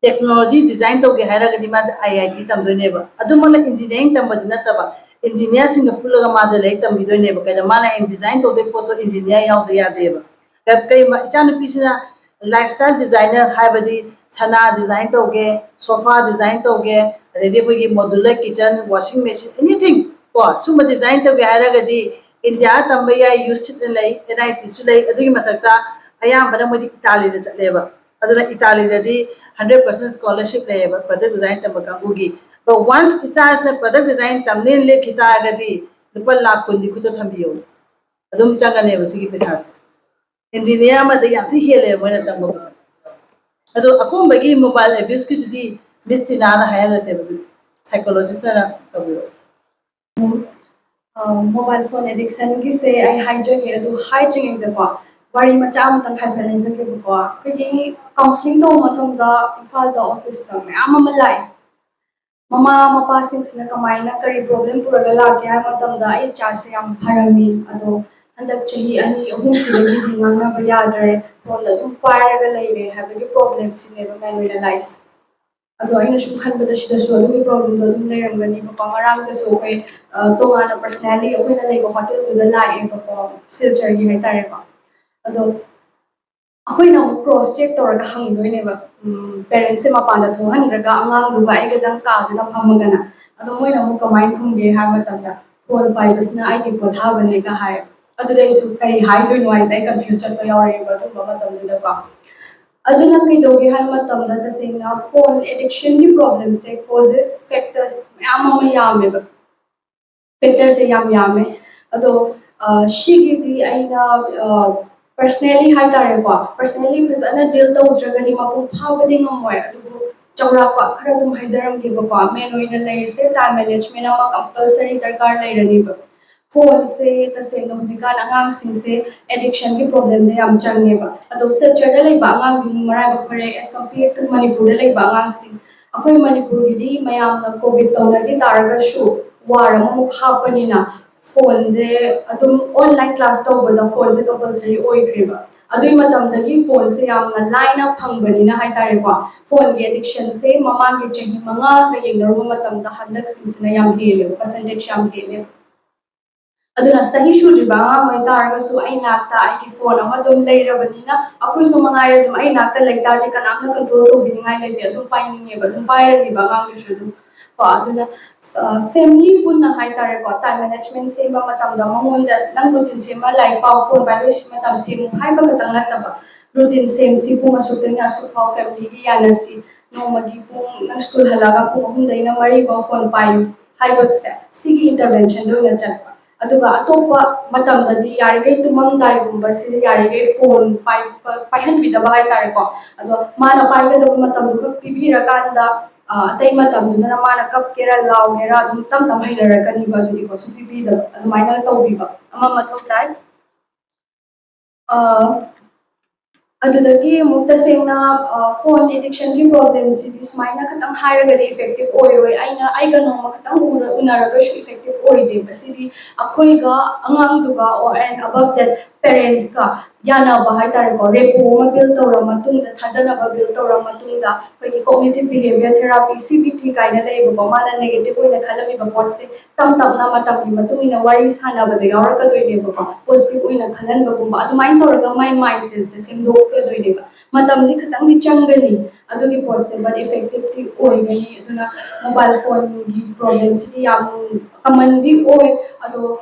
टेक्नोलॉजी डिजाइन तो के हायरा गदी मा IIT तमदोइने अदुमला इंजीनियरिंग तमबदी नतबा इंजीनियर सिंग पुलगा माजे ले तमबिदोइने कदा माना इन डिजाइन तो दे फोटो इंजीनियर याव दे यादेबा कब कई इचान पीसना लाइफस्टाइल डिजाइनर हाइबदी सना डिजाइन तोगे सोफा डिजाइन तोगे अदे कोई modular kitchen washing machine anything को सुम डिजाइन तोगे हायरागदी इंडिया तंबया यूसिट लै NIT सु लै अदुगी मथक्ता अयामबना मोदि इटाली द चलेबा अदना इटाली ददी 100% स्कॉलरशिप लेबा प्रोडक्ट डिजाइन तबकांगुगी बट वंस इसास प्रोडक्ट डिजाइन तमने ले खितागदी रुपा लाख कुंदी खुतो थंबियो अदुम चंगने बसिगी पैसा इंजीनियर में याम थी हेले मोना चंबो बस अदो अकोंबगी मोबाइल एब्यूज की दुदी मिस्टिना ना हायला से बदु साइकोलॉजिस्ट ना कबियो मोबाइल फोन एडिक्शन की से आई हाइजिंग अदु हाइजिंग दबा वारी मचा मतन हाइपरलाइज के बको कगी काउंसलिंग तो मतम दा इफाल दा ऑफिस दा मैम मलाई ममा मपा सिंह कमायना करी प्रॉब्लम पुरगा लागे है मतम दा आई चासे याम फरमी अदो हंदक चही अनि अहुम सिलगी दिंगाना बयाद्रे फोन दा तुम पारगा लेरे हैबगी प्रॉब्लम सिनेबा मैन रियलाइज अदो आइना सुम खनबदा सिदा सो अदुगी प्रॉब्लम दा तुम लेरंगनी बको मरांग दा सो कोई तोगाना पर्सनली अखोइना लेबो होटल दुदा लाए बको सिलचरगी है तारे को अदो अखोइना क्रॉस चेक तोरगा हंगदोइनेबा पेरेंट्स से मपाना थोहनरगा अंगांग दुगा आइगदं कादना फमगना अदो मोइना मु कमाइन खुंगे हा मतमदा फोन पाइबसना आइगे पोथाबने का हाय अदुदैसु कई हाइदोइनो आइसे कंफ्यूज चटो यावरेबा दुबा मतमदको अदुना कइदोगे हाय मतमदा तसेना फोन एडिक्शन की प्रॉब्लम से कॉजेस फैक्टर्स याम यामेबा फैक्टर से यामे अदो शिगिदी आइना पर्सनली हाई तारेको पर्सनली फजना डील तौद्रगनी मपुं फावबदि ngमोय अदुबु चौरापा खरा दुम हाइजरमगेबको मेन ओइना लेसे टाइम मैनेजमेंट अमा कंपल्सरी दरकार लेरनीबा फोन से तसेना हुजिकान अंगांग सिंह से एडिक्शन की प्रॉब्लम दे याम चंगेबा अदो सचरदा लेबा अंगांग गिनु मराय बखरे एज कंपेयर टू मणिपुर दे लेबा अंगांग सिंह अखोय मणिपुर गिदी मयाम कोविड तौनगी तारगसु वार अमु खापनिना फोन दे अदुम ऑनलाइन क्लास तौबदा फोन से कंपल्सरी ओइग्रेबा ꯑꯗꯨꯒꯤ ꯃꯇꯝꯗꯒꯤ ꯐꯣꯟꯁꯦ ꯌꯥꯝꯅ ꯂꯥꯏꯅ ꯐꯪꯕꯅꯤꯅ ꯍꯥꯏꯇꯥꯔꯦꯀꯣ ꯐꯣꯟꯒꯤ ꯑꯦꯗꯤꯛꯁꯟꯁꯦ ꯃꯃꯥꯡꯒꯤ ꯆꯍꯤ 5ꯒ ꯌꯦꯡꯅꯔꯨꯕ ꯃꯇꯝꯗ ꯍꯟꯗꯛꯁꯤꯡꯁꯤꯅ ꯌꯥꯝ ꯍꯦꯜꯂꯦꯕ ꯄꯔꯁꯦꯟꯇꯦꯖ ꯌꯥꯝ ꯍꯦꯜꯂꯦꯕ aduna sahi shujiba mai targa su ai nakta ai ki phone ama dum leirabani na akui su mangai dum ai nakta leitar ni kana na control to biningai leite adum paininge ba dum paira ni ba ngang su dum ko aduna family punna hai tare ko time management se ma matam da mongon da nang routine se ma lai pau phone ba loi matam se mu hai ba katang na ta ba routine same si puma su te na su pau family gi ya na si no magi pung nang school halaga pung hum dai na mari ko phone pai hai ba se sigi intervention do na chat aduga atopa matamdadi yarigay tumamday gumba sila yarigay phone paihanbidaba hai tare ko ado mana paigadabu matamdu kak pibhirakanda atay matamduna na mana kapkera lawgera adum tam hainaragani ba adudi ko su pibhida adumaina tawbiba ama mathau tai adudagi mukta sengna phone addiction ki problem si sumaina khatang hairagadi effective oiroi aina aiga noma khatang unaraga shu effective oide basidi akhoi ga angang duga or and above that parents ka yana ba hai tare ko repo ma build tawra matung da thajana ba build tawra matung da koi cognitive behavior therapy CBT kaina lei ba mana negative oina khalami ba pot se tam na matam ni matung ina wari sana ba de yaur ka doi ne ba positive oina khalan ba gumba adumain tawra my mindset se simdo ka doi ne ba matam ni khatang ni changali adugi pot se but effective ti oi gani aduna mobile phone gi problem si yam common di oi ado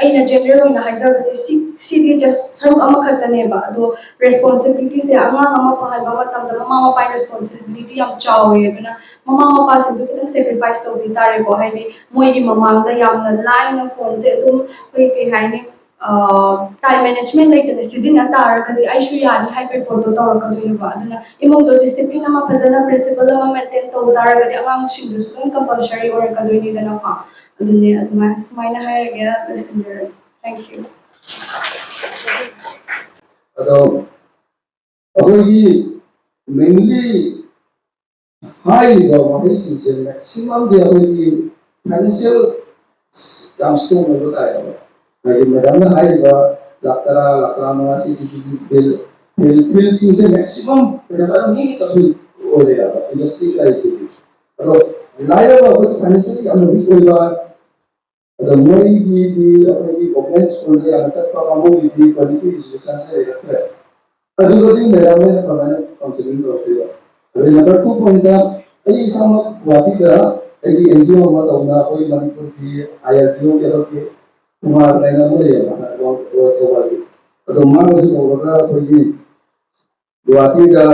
aina general oina haizar se CD just saru ama khatane ba ado responsibility se anga ama pahal ba matam da mama pa responsibility am chawe aduna mama pa se ju kitang sacrifice to bi tare ko haini moi gi mamang da yamna line phone se adum koi ke haini time management laitana sizina tarakadi aishu yani hyper photo tawrakadi ba aduna imong do discipline ama phajana principle ama maintain to tarakadi amang sing du sun compulsory or kadoi dana pa adune aduma smaina hairage messenger thank you ado akogi mainly high ba wahi sinse maximum de akogi financial jam strong ho ta hai like madam high ba lakra mana si bill sinse maximum pada ni kabil ho raha hai industry ka isi ado reliable akogi financially am weak ho ba ado moi di akogi government school de acha program di quality education se rakha adugadi madam ne kamana counseling करते हैं अरे नंबर 2 पॉइंट है ये सम वादी का एक एनजीओ में तो ना कोई मणिपुर की आईआरटीओ के लोग के कुमार लाइना में ये तो वाली तो मां से होगा कोई वादी का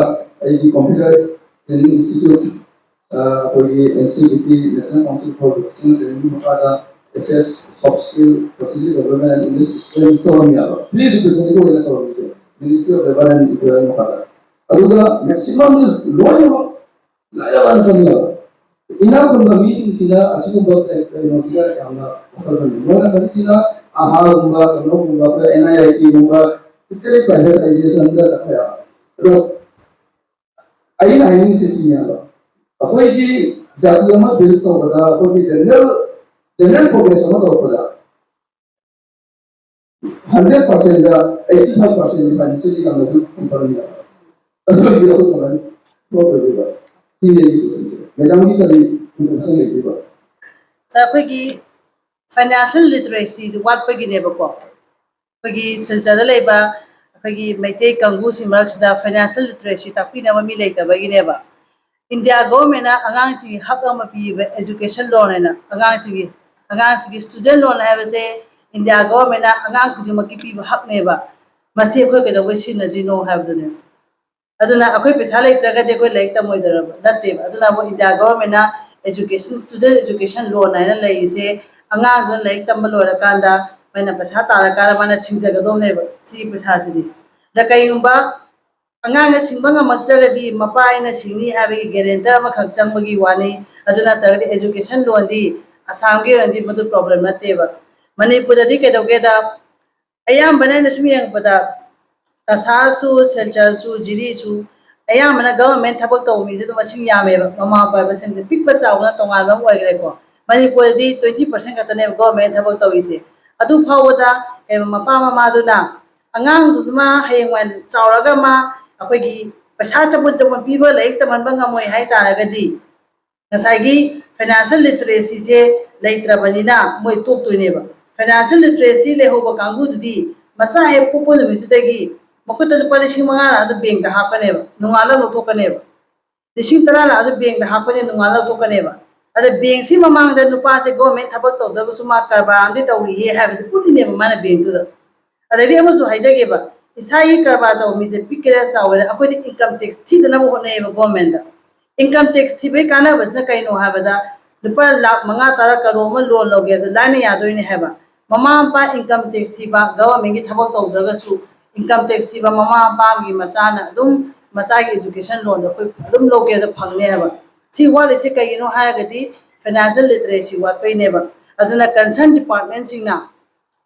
एक कंप्यूटर ट्रेनिंग इंस्टीट्यूट कोई NCBT national council for professional training का SS soft skill procedure development and English training तो हम यार प्लीज एजुकेशन को लेकर तो Ministry of Labor and Employment Makata. Aduga maximum loan lailawan kanya. Ina kung missing sila asiko ba sila kamna okalban. Wala kani sila aha gumba kano gumba ka NIIT gumba itali privatization da sakya. Pero ayin ayin se sinya ba. Akoi ki jatiyama build to bada akoi ki general population to bada 100% da 85% financially हम लोग कंपनी का असर भी होता है बहुत बड़ी बात सीनियर की से मैडम की कभी इंटरेस्ट नहीं थी बात सर अखोगी फाइनेंशियल लिटरेसी जे वाट पगिने बको अखोगी सिलचर लेबा अखोगी मैते कंगू सिमरक्सदा फाइनेंशियल लिटरेसी तापीना ममी लेतबगिने बा इंडिया गवर्नमेंट अंगांग सिंगी हक अमा पीबे एजुकेशन लोन है ना अंगांग सिंगी स्टूडेंट लोन है वैसे इंडिया गवर्नमेंट अंगांग खुदिमकी पीबा हक नेबा मसी अखोय केदो सिनदिनो हाबदने अदुना अखोय पैसा लेत्रगदे अखोय लाइक तमोयदरब नते अदुना वो India government education student education loan है लेइसे अंगांग लाइक तम लोरकांदा मैना पैसा तारकार माना सिंजगदोनेबा सी पैसा सिदी लकैयुंबा अंगांग सिंबंग मक्तरदी मपाइना सिंगनी हाबे गारंटर अमखक चंबगी वानी अदुना तरदी एजुकेशन लोन दी आसाम के अंदी मदु प्रॉब्लम नतेबा मणिपुर दी केदोगेदा अयामबना नसमी यंगपदा तसासु सेल्चरसु जिरीसु अयामबना गवर्नमेंट थबक तो मिजे तो मसिंग यामेबा ममा पाबा सिंग पिकपा चावना तोंगाल ओइग्रेको मणिपुर दी 20% खतने गवर्नमेंट थबक तोइसे अदु फावदा मपा ममादुना ꯑꯉꯥꯡꯗꯨꯃ ꯍꯌꯦꯡꯋꯥꯏ ꯆꯥꯎꯔꯒ ꯃꯥ ꯑꯩꯈꯣꯏꯒꯤ ꯄꯩꯁꯥ ꯆꯄꯣꯠ ꯄꯤꯕ ꯂꯥꯏꯔꯤꯛ ꯇꯝꯍꯟꯕ ꯉꯝꯃꯣꯏ ꯍꯥꯏ ꯇꯥꯔꯒꯗꯤ ꯉꯁꯥꯏꯒꯤ ꯐꯥꯏꯅꯥꯟꯁꯤꯌꯦꯜ ꯂꯤꯇꯔꯦꯁꯤꯁꯦ ꯂꯩꯇ꯭ꯔꯕꯅꯤꯅ ꯃꯣꯏ ꯇꯣꯛꯇꯣꯏꯅꯦꯕ ꯐꯥꯏꯅꯥꯟꯁꯤꯌꯦꯜ ꯂꯤꯇꯔꯦꯁꯤ ꯂꯩꯍꯧꯕ ꯀꯥꯡꯕꯨꯗꯨꯗꯤ ꯃꯆꯥ ꯍꯦꯛ ꯄꯣꯛꯄ ꯅꯨꯃꯤꯠꯇꯨꯗꯒꯤ ꯃꯈꯨꯠꯇ ꯂꯨꯄꯥ 5,000 ꯂꯥꯛꯑꯁꯨ ꯕꯦꯡꯛꯇ ꯍꯥꯞꯀꯅꯦꯕ ꯅꯣꯡꯉꯥꯜꯂ ꯂꯧꯊꯣꯛꯀꯅꯦꯕ 10,000 ꯂꯥꯛꯑꯁꯨ ꯕꯦꯡꯛꯇ ꯍꯥꯞꯀꯅꯦ ꯅꯣꯡꯉꯥꯜꯂ ꯂꯧꯊꯣꯛꯀꯅꯦꯕ ꯑꯗ ꯕꯦꯡꯛꯁꯤ ꯃꯃꯥꯡꯗ ꯅꯨꯄꯥꯁꯦ ꯒꯣꯔꯃꯦꯟ ꯊꯕꯛ ꯇꯧꯗ꯭ꯔꯒꯁꯨ ꯃꯥ ꯀꯔꯕꯥꯔ ꯑꯃꯗꯤ ꯇꯧꯔꯤꯍꯦ ꯍꯥꯏꯕꯁꯦ ꯎꯠꯂꯤꯅꯦꯕ ꯃꯥꯅ ꯕꯦꯡꯛꯇꯨꯗ ꯑꯗꯩꯗꯤ ꯑꯃꯁꯨ ꯍꯥꯏꯖꯒꯦꯕ ꯏꯁꯥꯒꯤ ꯀꯔꯕꯥꯔ ꯇꯧꯕ ꯃꯤꯁꯦ ꯄꯤꯛꯀꯦꯔꯥ ꯆꯥꯎꯒꯦꯔꯥ ꯑꯩꯈꯣꯏꯗꯤ ꯏꯟꯀꯝ ꯇꯦꯛꯁ ꯊꯤꯗꯅꯕ ꯍꯣꯠꯅꯩꯌꯦꯕ ꯒꯣꯔꯃꯦꯟꯗ ꯏꯟꯀꯝ ꯇꯦꯛꯁ ꯊꯤꯕꯒꯤ ꯀꯥꯟꯅꯕꯁꯤꯅ ꯀꯩꯅꯣ ꯍꯥꯏꯕꯗ ꯂꯨꯄꯥ ꯂꯥꯛ 5-10 ꯀꯔꯣꯔ ꯑꯃ ꯂꯣꯟ ꯂꯧꯒꯦ ꯍꯥꯏꯕꯗ ꯂꯥꯏꯅ ꯌꯥꯗꯣꯏꯅꯦ ꯍꯥꯏꯕ ꯃꯃꯥ ꯃꯄꯥ ꯏꯟꯀꯝ ꯇꯦꯛꯁ ꯊꯤꯕ ꯒꯚꯔꯟꯃꯦꯟꯠꯒꯤ ꯊꯕꯛ ꯇꯧꯗ꯭ꯔꯒꯁꯨ ꯏꯟꯀꯝ ꯇꯦꯛꯁ ꯊꯤꯕ ꯃꯃꯥ ꯃꯄꯥꯒꯤ ꯃꯆꯥꯅ ꯑꯗꯨꯝ ꯃꯆꯥꯒꯤ एजुकेशन लोन अखोई अदुम लोगेदा फंगने हबा सी वालिसे कगिनो हायगदी फाइनेंशियल लिटरेसी वाटपैनेबा अदुना कंसर्न डिपार्टमेंट सिंगना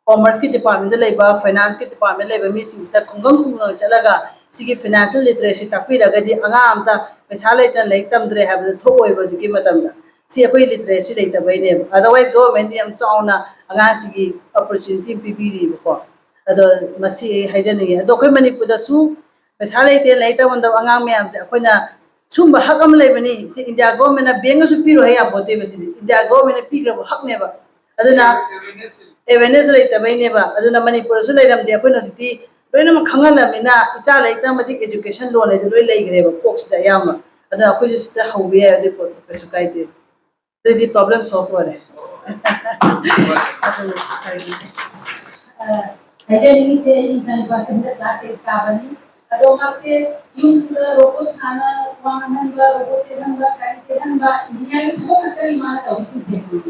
कॉमर्स की डिपार्टमेंट लेबा फाइनेंस की डिपार्टमेंट लेबा मी सिंगस्ता खुंगम खुंगम चलगा सिगी फाइनेंशियल लिटरेसी तापीरगदी अंगा आमता पैसा लेतन लाइक तमद्रे हबद थोओइबो सिगी मतमदा सी अखोई लिटरेसी लेतबैने अदरवाइज गवर्नमेंट यम चाउना अंगा सिगी अपॉर्चुनिटी पीबीरीबको अदो मसी हाइजनी अदो अखोई मणिपुरदसु पैसा लेते लेतबंद अंगा मैम से अखोइना सुंब हक अम लेबनी से इंडिया गवर्नमेंट बेंगसु पीरो है याबोते बसिदी इंडिया गवर्नमेंट पीग्रब हकनेबा अदुना एवेनेस लेतबैनेबा अदुना मणिपुरसु लेरमदे अखोइना जिति लोइना खंगलमिना इचा लेतमदि एजुकेशन लोन है लोइ लेग्रेबा कोक्सदा यामा अदुना अखोइ सिदा हौबे यादे पोत कसु काइदे दि प्रॉब्लम सॉल्व होरे Jadi saya insan pasien terkait kawan atau masih yung robot sana wangan ba robot sehan ba kan ba engineer itu kan kali mana tahu sih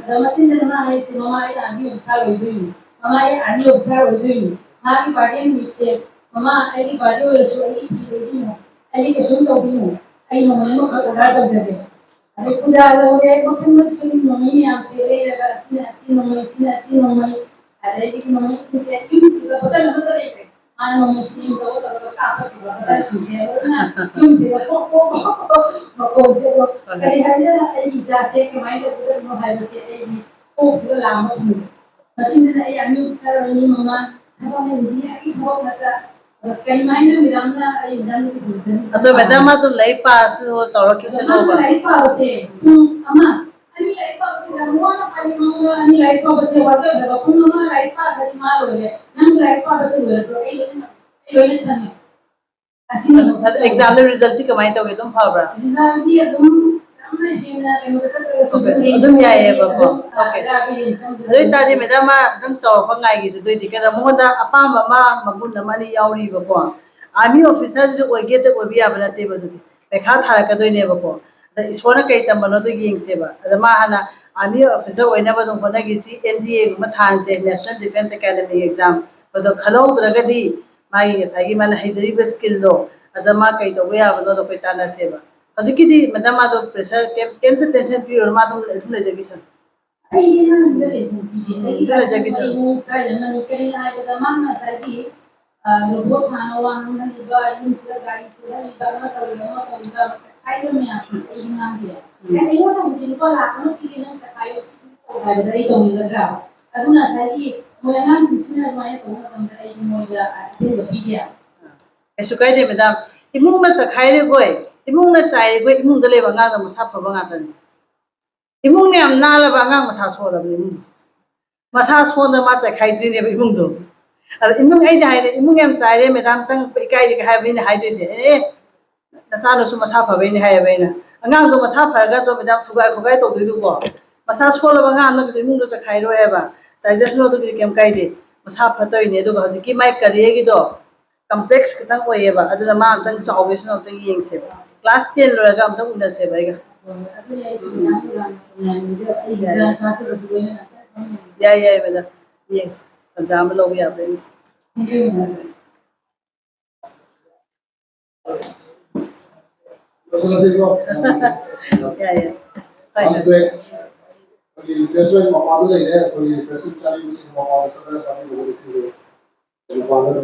ada masih nama hai si mama ya ani usah loidui mama ya ani usah loidui hari badan bice mama ai badan usu ai pilih mo ai ke sun tahu mo ai mama mo kata tahu jadi ada puja ada orang makan makan mama ni ambil ada si mama ada di mama itu yung sila betul betul itu ano mo sila betul betul apa sila betul sila na yung sila kok sila kaya hanya ay jate kemai betul mo hai betul ini kok sila lama tu macam ni ay anu sila ni mama kalau ni dia itu mata kaya mai na miranda ay dan itu अतो मैडम मा तुम लई पास हो सौरभ किशन होगा lagi pause ama ani lagi pause na mo na pani mo ani lagi pause wato da ko mo lagi pause dari malo le nan lagi pause le to ai le thani asina exam में रिजल्ट की कमाई तो हुई तुम फाबरा exam dia dum amma hina le mo अदुम याये बको ओके अदुई तादि मैडम मा दम सौ फंगाई गिसे दुई दिके द मोदा अपाम मा मगुन नमनी याउरी बको आर्मी ऑफिसर जो ओगे ते ओबी याबनते बदुदी पेखा थारा कदोइने बको द इसोना कई तमनो तो यिंगसेबा द मा हना आर्मी ऑफिसर ओइना बदम होना गिसी एनडीए गुमा थानसे नेशनल डिफेंस एकेडमी एग्जाम बदो खलौद्रगदी माई सागी मन हाइजरीब स्किल लो अदमा कई तो याबनो तो पेताना सेबा हजिकिदी मैडम मा तो प्रेशर केम टेंशन पियो मा तो ले जगिसन ai na ndale ai mo kai na ni kai na da mamma sai robot sana wangan ba yung sila gari sila iba na tawala ai na ya ai na dia ai mo na din ko la no pili na kayo sa dai to ni gra aduna sai mo na sisina ma ya to na dai mo ya ai ba pidia ऐसु कायदे मैडम इमुंग ना सखाइरे गोय इमुंग ना साइरे गोय इमुंग दले बंगा द मसा फबा गातन इमुंग ने हम नाला बंगा मसा सोरब इमुंग मसा सोन मा सखाइद्रि ने इमुंग दो अद इमुंग आई हाइदे इमुंग हम साइरे मैडम चंग इकाई के हाइबिन हाइदेसे ए नसानो सु मसा फबेने हाइबेना अंगांग दो मसा फरगा तो मैडम थुगाय खुगाय तो दुदु को मसा सोल बंगा न इमुंग दो सखाइरो हेबा साइजनो तो केम काइदे मसा फतोइने दो हजिकी माइ करियेगी दो complex kitang oyeba aduna ma amtang chawbes no amtang yengse class 10 loraga amtang unase baiga adu ya sina na ai ga ka to do ne ya beda yengs exam lo ya friends Terus lagi kok. ya Mas break. Oke, refreshment mau apa dulu ya? Oke, refreshment cari musim mau apa? Sebenarnya kami boleh sih. Jadi, kalau ada